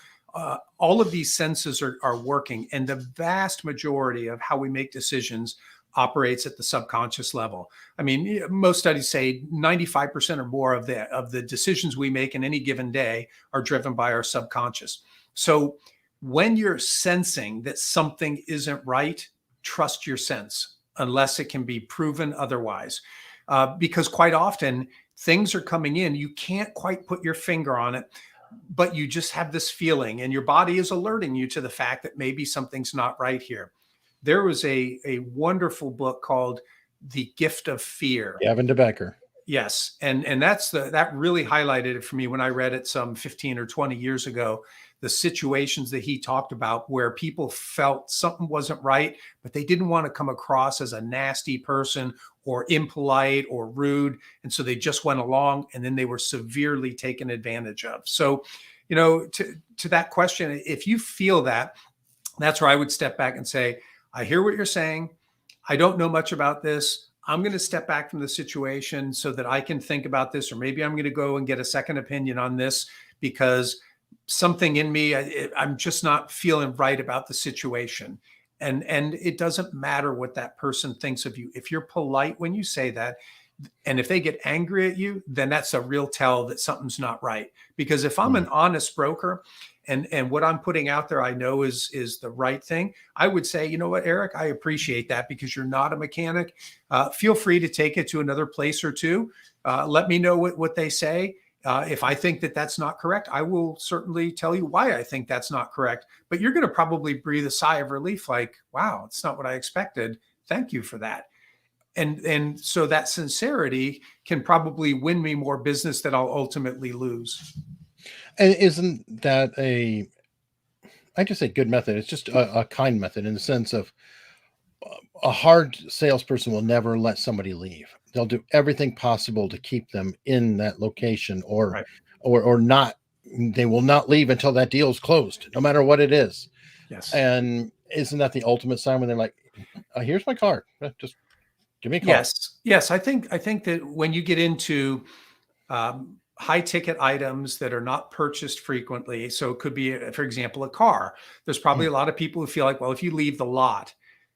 all of these senses are working. And the vast majority of how we make decisions operates at the subconscious level. I mean, most studies say 95% or more of the decisions we make in any given day are driven by our subconscious. So when you're sensing that something isn't right, trust your sense, unless it can be proven otherwise. Because quite often things are coming in, you can't quite put your finger on it, but you just have this feeling, and your body is alerting you to the fact that maybe something's not right here. There was a wonderful book called The Gift of Fear. Gavin DeBecker. Yes. And that really highlighted it for me when I read it some 15 or 20 years ago. The situations that he talked about where people felt something wasn't right, but they didn't want to come across as a nasty person or impolite or rude. And so they just went along, and then they were severely taken advantage of. So, to that question, if you feel that, that's where I would step back and say, I hear what you're saying. I don't know much about this. I'm going to step back from the situation so that I can think about this, or maybe I'm going to go and get a second opinion on this, because something in me, I'm just not feeling right about the situation. And it doesn't matter what that person thinks of you. If you're polite when you say that, And if they get angry at you, then that's a real tell that something's not right. Because if I'm Mm. an honest broker and what I'm putting out there, I know is the right thing, I would say, you know what, Eric, I appreciate that because you're not a mechanic. Feel free to take it to another place or two. Let me know what they say. If I think that that's not correct, I will certainly tell you why I think that's not correct. But you're going to probably breathe a sigh of relief like, wow, it's not what I expected. Thank you for that. And so that sincerity can probably win me more business that I'll ultimately lose. And isn't that I just say good method? It's just a kind method in the sense of a hard salesperson will never let somebody leave. They'll do everything possible to keep them in that location Right. or not. They will not leave until that deal is closed, no matter what it is. Yes. And isn't that the ultimate sign when they're like, here's my card. Just give me a call. Yes. Yes. I think that when you get into high ticket items that are not purchased frequently, so it could be, for example, a car. There's probably Mm. a lot of people who feel like, well, if you leave the lot,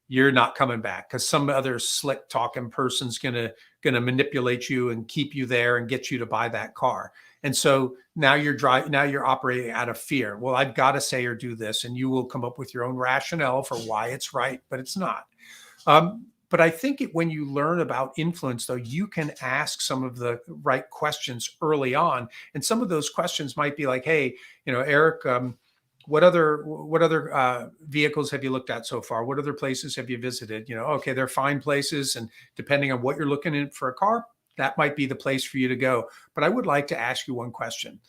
you're not coming back because some other slick talking person's gonna manipulate you and keep you there and get you to buy that car. And so now you're operating out of fear. Well, I've got to say or do this, and you will come up with your own rationale for why it's right, but it's not. But I think when you learn about influence, though, you can ask some of the right questions early on, and some of those questions might be like, "Hey, Eric, what other vehicles have you looked at so far? What other places have you visited? Okay, they're fine places, and depending on what you're looking in for a car, that might be the place for you to go. But I would like to ask you one question.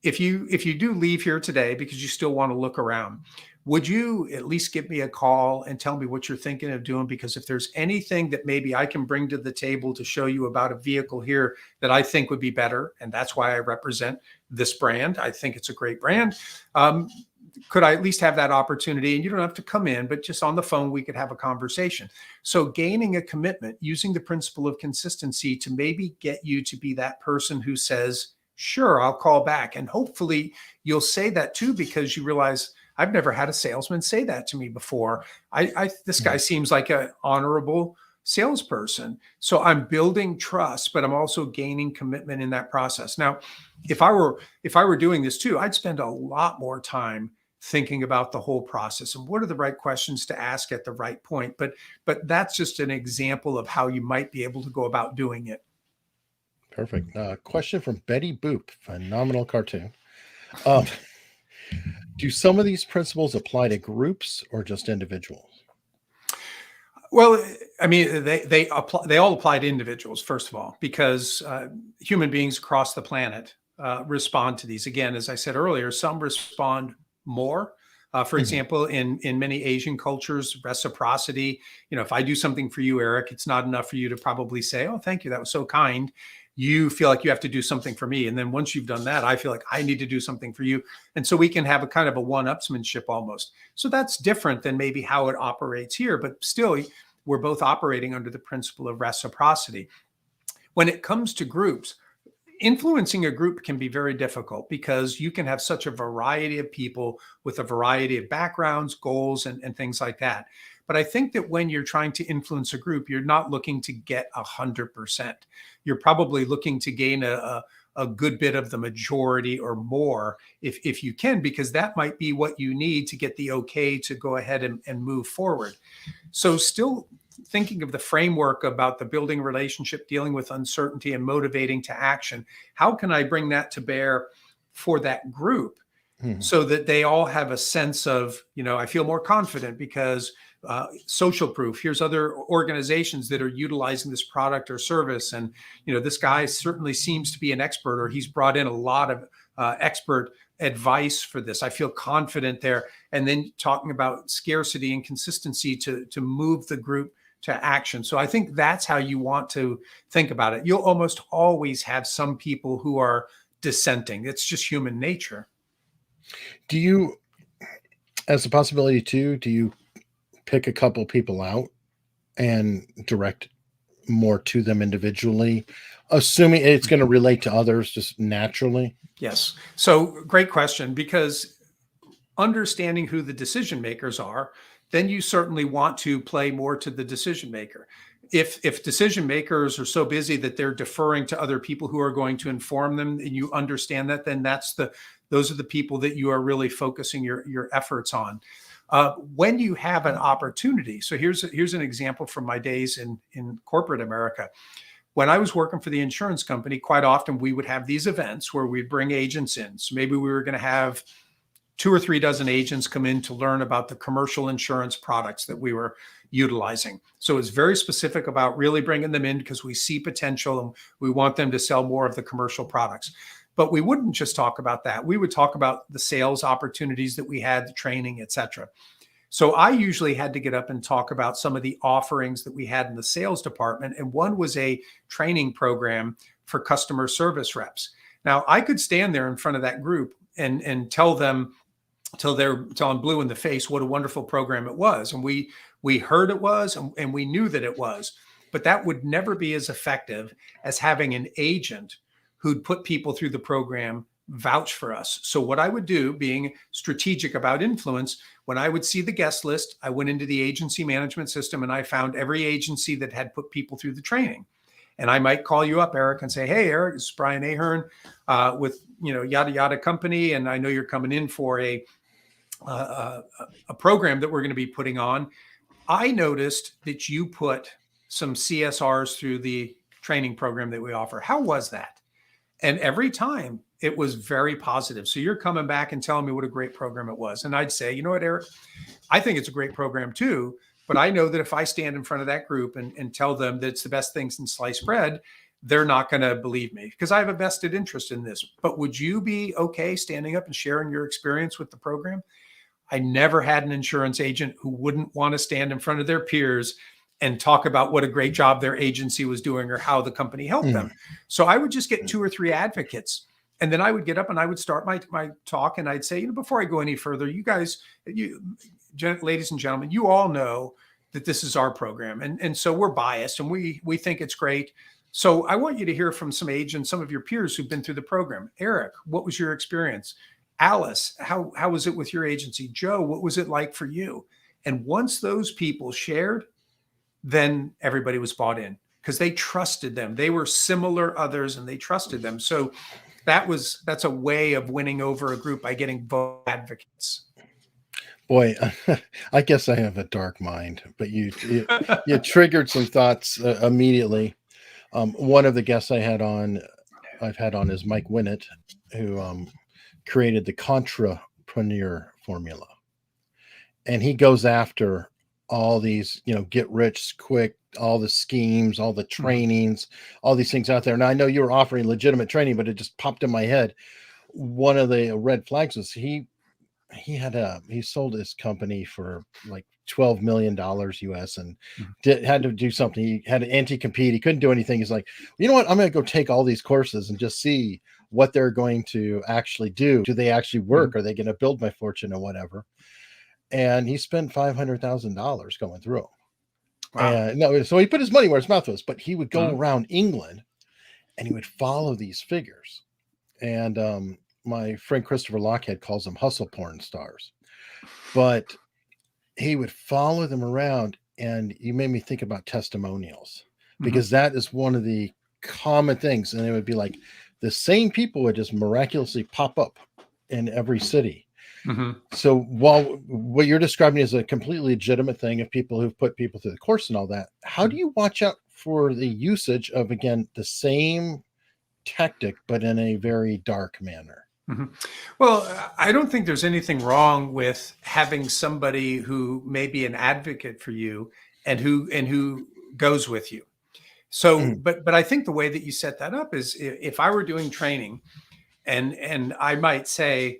If you do leave here today because you still want to look around, would you at least give me a call and tell me what you're thinking of doing? Because if there's anything that maybe I can bring to the table to show you about a vehicle here that I think would be better, and that's why I represent this brand, I think it's a great brand. Could I at least have that opportunity? And you don't have to come in, but just on the phone, we could have a conversation. So gaining a commitment, using the principle of consistency to maybe get you to be that person who says, sure, I'll call back. And hopefully you'll say that too, because you realize I've never had a salesman say that to me before. This guy seems like an honorable salesperson. So I'm building trust, but I'm also gaining commitment in that process. Now, if I were doing this too, I'd spend a lot more time thinking about the whole process and what are the right questions to ask at the right point. But that's just an example of how you might be able to go about doing it. Perfect. Question from Betty Boop, phenomenal cartoon. Um, do some of these principles apply to groups or just individuals? Well, I mean, they apply. They all apply to individuals, first of all, because human beings across the planet respond to these. Again, as I said earlier, some respond more. For Mhm. example, in many Asian cultures, reciprocity. If I do something for you, Eric, it's not enough for you to probably say, "Oh, thank you, that was so kind." You feel like you have to do something for me, and then once you've done that, I feel like I need to do something for you, and so we can have a kind of a one-upsmanship almost. So that's different than maybe how it operates here, but still, we're both operating under the principle of reciprocity. When it comes to groups, influencing a group can be very difficult because you can have such a variety of people with a variety of backgrounds, goals, and things like that. But I think that when you're trying to influence a group, you're not looking to get 100%. You're probably looking to gain a good bit of the majority or more if you can, because that might be what you need to get the okay to go ahead and move forward. So still thinking of the framework about the building relationship, dealing with uncertainty and motivating to action. How can I bring that to bear for that group Mhm. so that they all have a sense of, I feel more confident because social proof. Here's other organizations that are utilizing this product or service. And, this guy certainly seems to be an expert, or he's brought in a lot of expert advice for this. I feel confident there. And then talking about scarcity and consistency to move the group to action. So I think that's how you want to think about it. You'll almost always have some people who are dissenting. It's just human nature. Do you, as a possibility too, do you pick a couple people out and direct more to them individually, assuming it's going to relate to others just naturally? Yes. So great question, because understanding who the decision makers are then you certainly want to play more to the decision maker. If decision makers are so busy that they're deferring to other people who are going to inform them, and you understand that, then those are the people that you are really focusing your efforts on. When you have an opportunity, so here's an example from my days in corporate America. When I was working for the insurance company, quite often we would have these events where we'd bring agents in. So maybe we were going to have 2 or 3 dozen agents come in to learn about the commercial insurance products that we were utilizing. So it's very specific about really bringing them in because we see potential and we want them to sell more of the commercial products. But we wouldn't just talk about that. We would talk about the sales opportunities that we had, the training, et cetera. So I usually had to get up and talk about some of the offerings that we had in the sales department. And one was a training program for customer service reps. Now I could stand there in front of that group and tell them till I'm blue in the face what a wonderful program it was. And we heard it was, and we knew that it was, but that would never be as effective as having an agent who'd put people through the program vouch for us. So what I would do, being strategic about influence, when I would see the guest list, I went into the agency management system and I found every agency that had put people through the training. And I might call you up, Eric, and say, hey, Eric, this is Brian Ahearn with, yada, yada company. And I know you're coming in for a program that we're going to be putting on. I noticed that you put some CSRs through the training program that we offer. How was that? And every time it was very positive. So you're coming back and telling me what a great program it was. And I'd say, you know what, Eric, I think it's a great program too. But I know that if I stand in front of that group and tell them that it's the best thing since sliced bread, they're not going to believe me because I have a vested interest in this. But would you be okay standing up and sharing your experience with the program? I never had an insurance agent who wouldn't want to stand in front of their peers and talk about what a great job their agency was doing or how the company helped them. So I would just get 2 or 3 advocates. And then I would get up and I would start my talk and I'd say, before I go any further, you guys, ladies and gentlemen, you all know that this is our program. And so we're biased and we think it's great. So I want you to hear from some agents, some of your peers who've been through the program. Eric, what was your experience? Alice, how was it with your agency? Joe, what was it like for you? And once those people shared, then everybody was bought in because they trusted them. They were similar others and they trusted them. So that's a way of winning over a group by getting both advocates. Boy, I guess I have a dark mind, but you triggered some thoughts immediately. One of the guests I've had on is Mike Winnett, who created the Contrapreneur formula. And he goes after all these, get rich quick, all the schemes, all the trainings, all these things out there. Now I know you were offering legitimate training, but it just popped in my head. One of the red flags was he sold his company for like $12 million US and had to do something. He had to anti-compete. He couldn't do anything. He's like, you know what? I'm going to go take all these courses and just see what they're going to actually do. Do they actually work? Are they going to build my fortune or whatever? And he spent $500,000 going through. Wow. So he put his money where his mouth was, but he would go around England and he would follow these figures. And my friend Christopher Lockhead calls them hustle porn stars. But he would follow them around, and you made me think about testimonials because that is one of the common things. And it would be like the same people would just miraculously pop up in every city. So while what you're describing is a completely legitimate thing of people who've put people through the course and all that, how do you watch out for the usage of, again, the same tactic, but in a very dark manner? Well, I don't think there's anything wrong with having somebody who may be an advocate for you and who goes with you. So, but I think the way that you set that up is if I were doing training and I might say,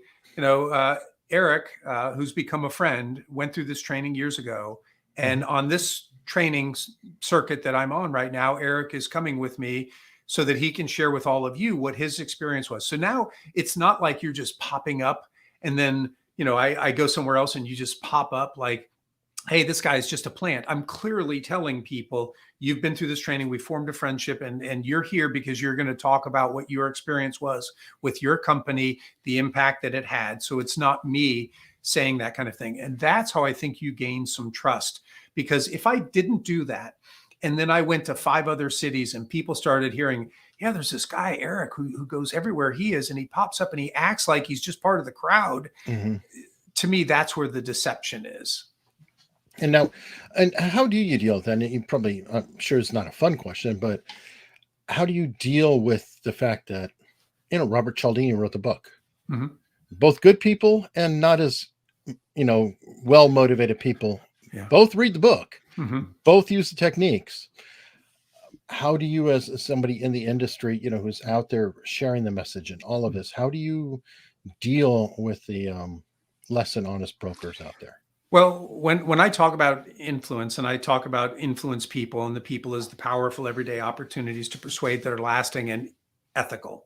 Eric, who's become a friend, went through this training years ago. And on this training circuit that I'm on right now, Eric is coming with me so that he can share with all of you what his experience was. So now it's not like you're just popping up and then, I go somewhere else and you just pop up like, hey, this guy is just a plant. I'm clearly telling people you've been through this training. We formed a friendship and you're here because you're going to talk about what your experience was with your company, the impact that it had. So it's not me saying that kind of thing. And that's how I think you gain some trust. Because if I didn't do that, and then I went to 5 other cities and people started hearing, yeah, there's this guy, Eric, who goes everywhere he is, and he pops up and he acts like he's just part of the crowd. Mm-hmm. To me, that's where the deception is. And now, and how do you deal with that? And you probably, I'm sure it's not a fun question, but how do you deal with the fact that, Robert Cialdini wrote the book? Mm-hmm. Both good people and not as, well-motivated people. Yeah. Both read the book. Mm-hmm. Both use the techniques. How do you, as somebody in the industry, who's out there sharing the message and all of this, how do you deal with the less than honest brokers out there? Well, when I talk about influence and I talk about influence people, and the people as the powerful everyday opportunities to persuade that are lasting and ethical.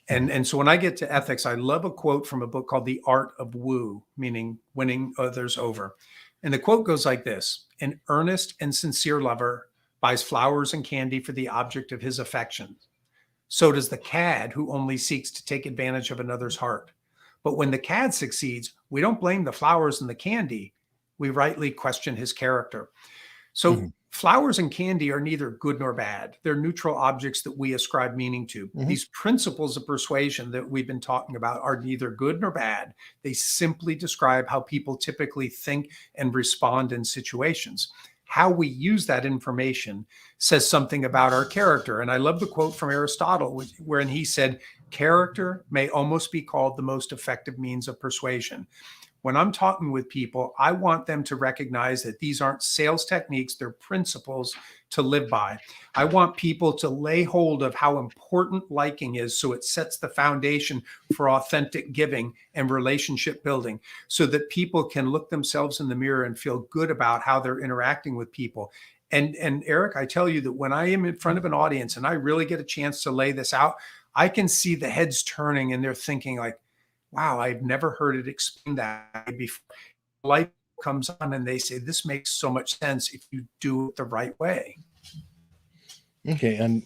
And so when I get to ethics, I love a quote from a book called The Art of Woo, meaning winning others over. And the quote goes like this: an earnest and sincere lover buys flowers and candy for the object of his affection. So does the cad who only seeks to take advantage of another's heart. But when the cad succeeds, we don't blame the flowers and the candy. We rightly question his character. So Mm-hmm. flowers and candy are neither good nor bad. They're neutral objects that we ascribe meaning to. Mm-hmm. These principles of persuasion that we've been talking about are neither good nor bad. They simply describe how people typically think and respond in situations. How we use that information says something about our character. And I love the quote from Aristotle, wherein he said, character may almost be called the most effective means of persuasion. When I'm talking with people, I want them to recognize that these aren't sales techniques, they're principles to live by. I want people to lay hold of how important liking is, so it sets the foundation for authentic giving and relationship building, so that people can look themselves in the mirror and feel good about how they're interacting with people. And Eric, I tell you that when I am in front of an audience and I really get a chance to lay this out, I can see the heads turning and they're thinking like, wow, I've never heard it explained that way before. Light comes on and they say, this makes so much sense if you do it the right way. Okay. And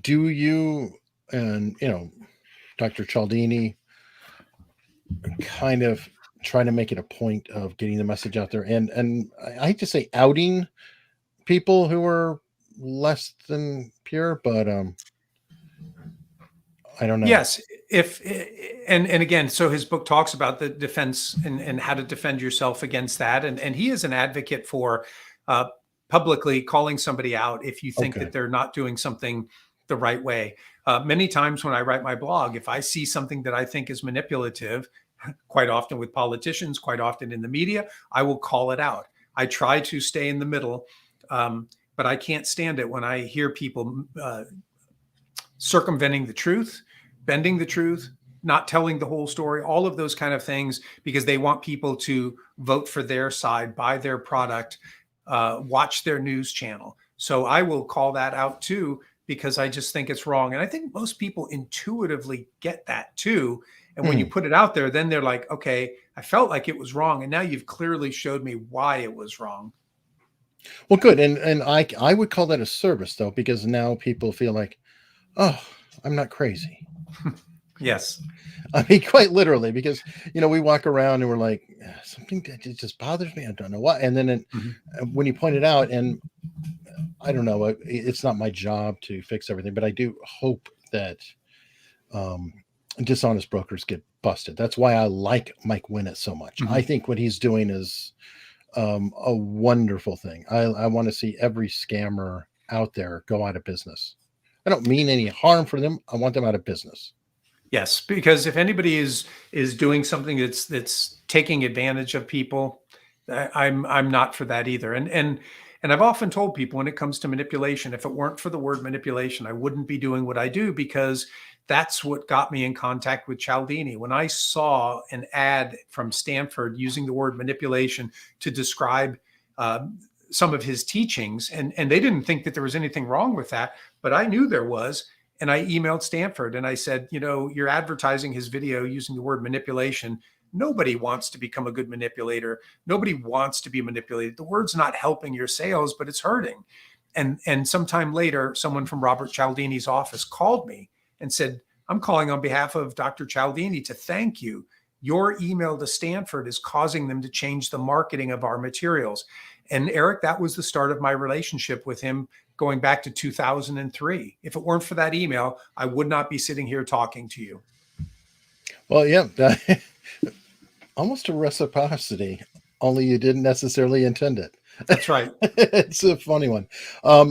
do you, and, Dr. Cialdini kind of try to make it a point of getting the message out there? And I hate to say outing people who are less than pure, but I don't know. Yes. And again, so his book talks about the defense and how to defend yourself against that. And he is an advocate for publicly calling somebody out if you think that they're not doing something the right way. Many times when I write my blog, if I see something that I think is manipulative, quite often with politicians, quite often in the media, I will call it out. I try to stay in the middle, but I can't stand it when I hear people circumventing the truth, bending the truth, not telling the whole story, all of those kind of things, because they want people to vote for their side, buy their product, watch their news channel. So I will call that out too, because I just think it's wrong. And I think most people intuitively get that too. And when you put it out there, then they're like, okay, I felt like it was wrong. And now you've clearly showed me why it was wrong. Well, good. And I would call that a service though, because now people feel like, oh, I'm not crazy. Yes. I mean, quite literally, because, we walk around and we're like, something that just bothers me. I don't know what. And then when you point it out, and I don't know, it's not my job to fix everything, but I do hope that dishonest brokers get busted. That's why I like Mike Winnet so much. I think what he's doing is a wonderful thing. I want to see every scammer out there go out of business. I don't mean any harm for them. I want them out of business. Yes, because if anybody is doing something that's taking advantage of people, I'm not for that either. And I've often told people when it comes to manipulation, if it weren't for the word manipulation, I wouldn't be doing what I do, because that's what got me in contact with Cialdini. When I saw an ad from Stanford using the word manipulation to describe some of his teachings, and they didn't think that there was anything wrong with that, but I knew there was. And I emailed Stanford and I said, you're advertising his video using the word manipulation. Nobody wants to become a good manipulator. Nobody wants to be manipulated. The word's not helping your sales, but it's hurting. And sometime later, someone from Robert Cialdini's office called me and said, I'm calling on behalf of Dr. Cialdini to thank you. your email to Stanford is causing them to change the marketing of our materials. And Eric, that was the start of my relationship with him going back to 2003. If it weren't for that email, I would not be sitting here talking to you. Well, yeah, almost a reciprocity, only you didn't necessarily intend it. That's right. It's a funny one.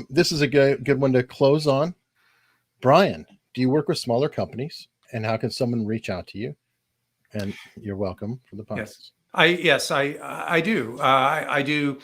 This is a good one to close on. Brian, do you work with smaller companies, and how can someone reach out to you? And you're welcome for the podcast. Yes, I do. I do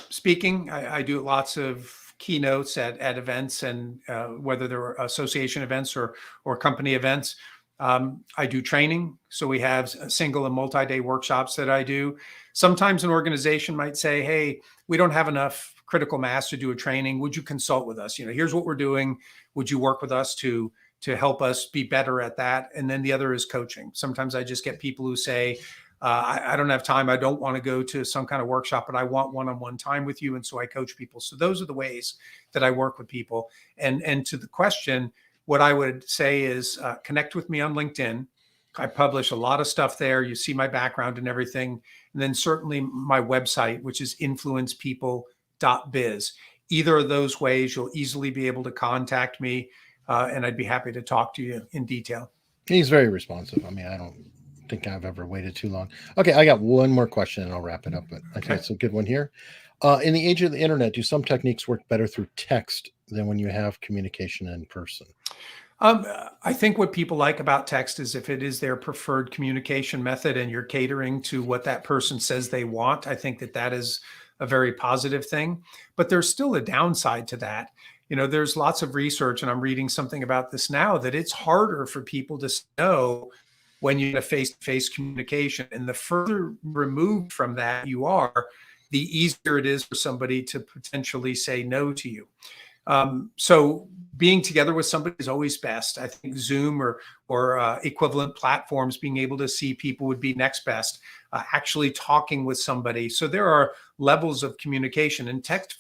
speaking. I do lots of keynotes at events, and whether they're association events or company events. I do training. So we have single and multi-day workshops that I do. Sometimes an organization might say, hey, we don't have enough critical mass to do a training. Would you consult with us? Here's what we're doing. Would you work with us to help us be better at that? And then the other is coaching. Sometimes I just get people who say, I don't have time. I don't want to go to some kind of workshop, but I want one-on-one time with you. And so I coach people. So those are the ways that I work with people. And to the question, what I would say is connect with me on LinkedIn. I publish a lot of stuff there. You see my background and everything. And then certainly my website, which is influencepeople.biz. Either of those ways, you'll easily be able to contact me, and I'd be happy to talk to you in detail. He's very responsive. I mean, I don't think I've ever waited too long. Okay, I got one more question and I'll wrap it up. But okay, it's a good one here. In the age of the internet, do some techniques work better through text than when you have communication in person? I think what people like about text is if it is their preferred communication method and you're catering to what that person says they want, I think that is a very positive thing. But there's still a downside to that. There's lots of research, and I'm reading something about this now, that it's harder for people to know when you have face-to-face communication. And the further removed from that you are, the easier it is for somebody to potentially say no to you. So being together with somebody is always best. I think Zoom or equivalent platforms, being able to see people would be next best. Actually talking with somebody. So there are levels of communication, and text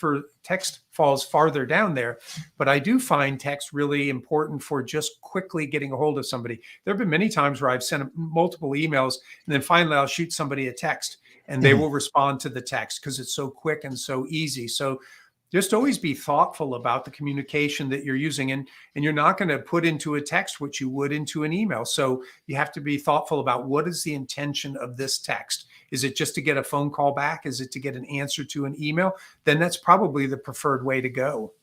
falls farther down there. But I do find text really important for just quickly getting a hold of somebody. There have been many times where I've sent multiple emails, and then finally I'll shoot somebody a text, and they will respond to the text because it's so quick and so easy. So just always be thoughtful about the communication that you're using, and you're not going to put into a text what you would into an email. So you have to be thoughtful about what is the intention of this text. Is it just to get a phone call back? Is it to get an answer to an email? Then that's probably the preferred way to go.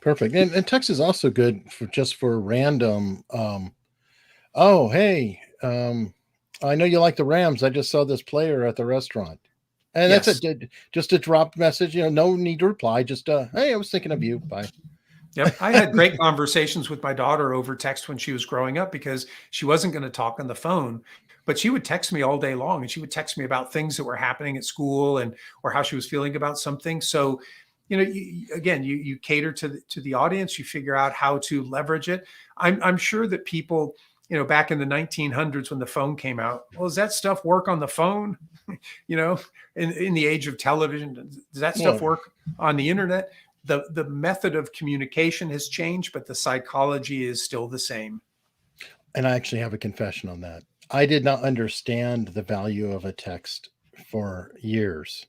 Perfect. And text is also good for random. Oh, hey, I know you like the Rams. I just saw this player at the restaurant. And Yes. that's just a drop message, no need to reply. Just, hey, I was thinking of you. Bye. Yep. I had great conversations with my daughter over text when she was growing up, because she wasn't going to talk on the phone, but she would text me all day long, and she would text me about things that were happening at school or how she was feeling about something. So, you cater to the audience, you figure out how to leverage it. I'm sure that people, back in the 1900s when the phone came out, well, does that stuff work on the phone? In the age of television, does that stuff work on the internet? The method of communication has changed, but the psychology is still the same. And I actually have a confession on that. I did not understand the value of a text for years,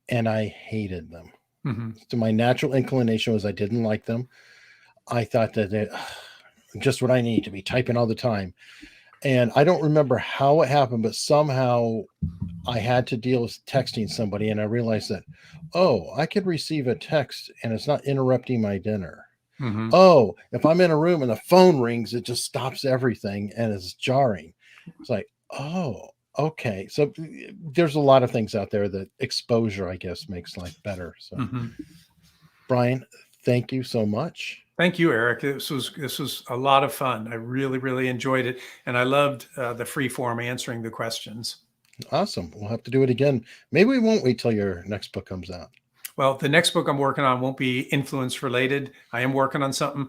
and I hated them. Mm-hmm. So my natural inclination was I didn't like them. I thought that just what I need to be typing all the time. And I don't remember how it happened, but somehow I had to deal with texting somebody, and I realized that, I could receive a text and it's not interrupting my dinner. Mm-hmm. Oh, if I'm in a room and the phone rings, it just stops everything and it's jarring. It's like, okay. So there's a lot of things out there that exposure, I guess, makes life better. So, Brian, thank you so much. Thank you, Eric. This was a lot of fun. I really, really enjoyed it. And I loved the free form answering the questions. Awesome. We'll have to do it again. Maybe we won't wait till your next book comes out. Well, the next book I'm working on won't be influence related. I am working on something.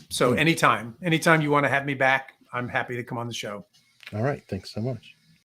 So anytime you want to have me back, I'm happy to come on the show. All right. Thanks so much.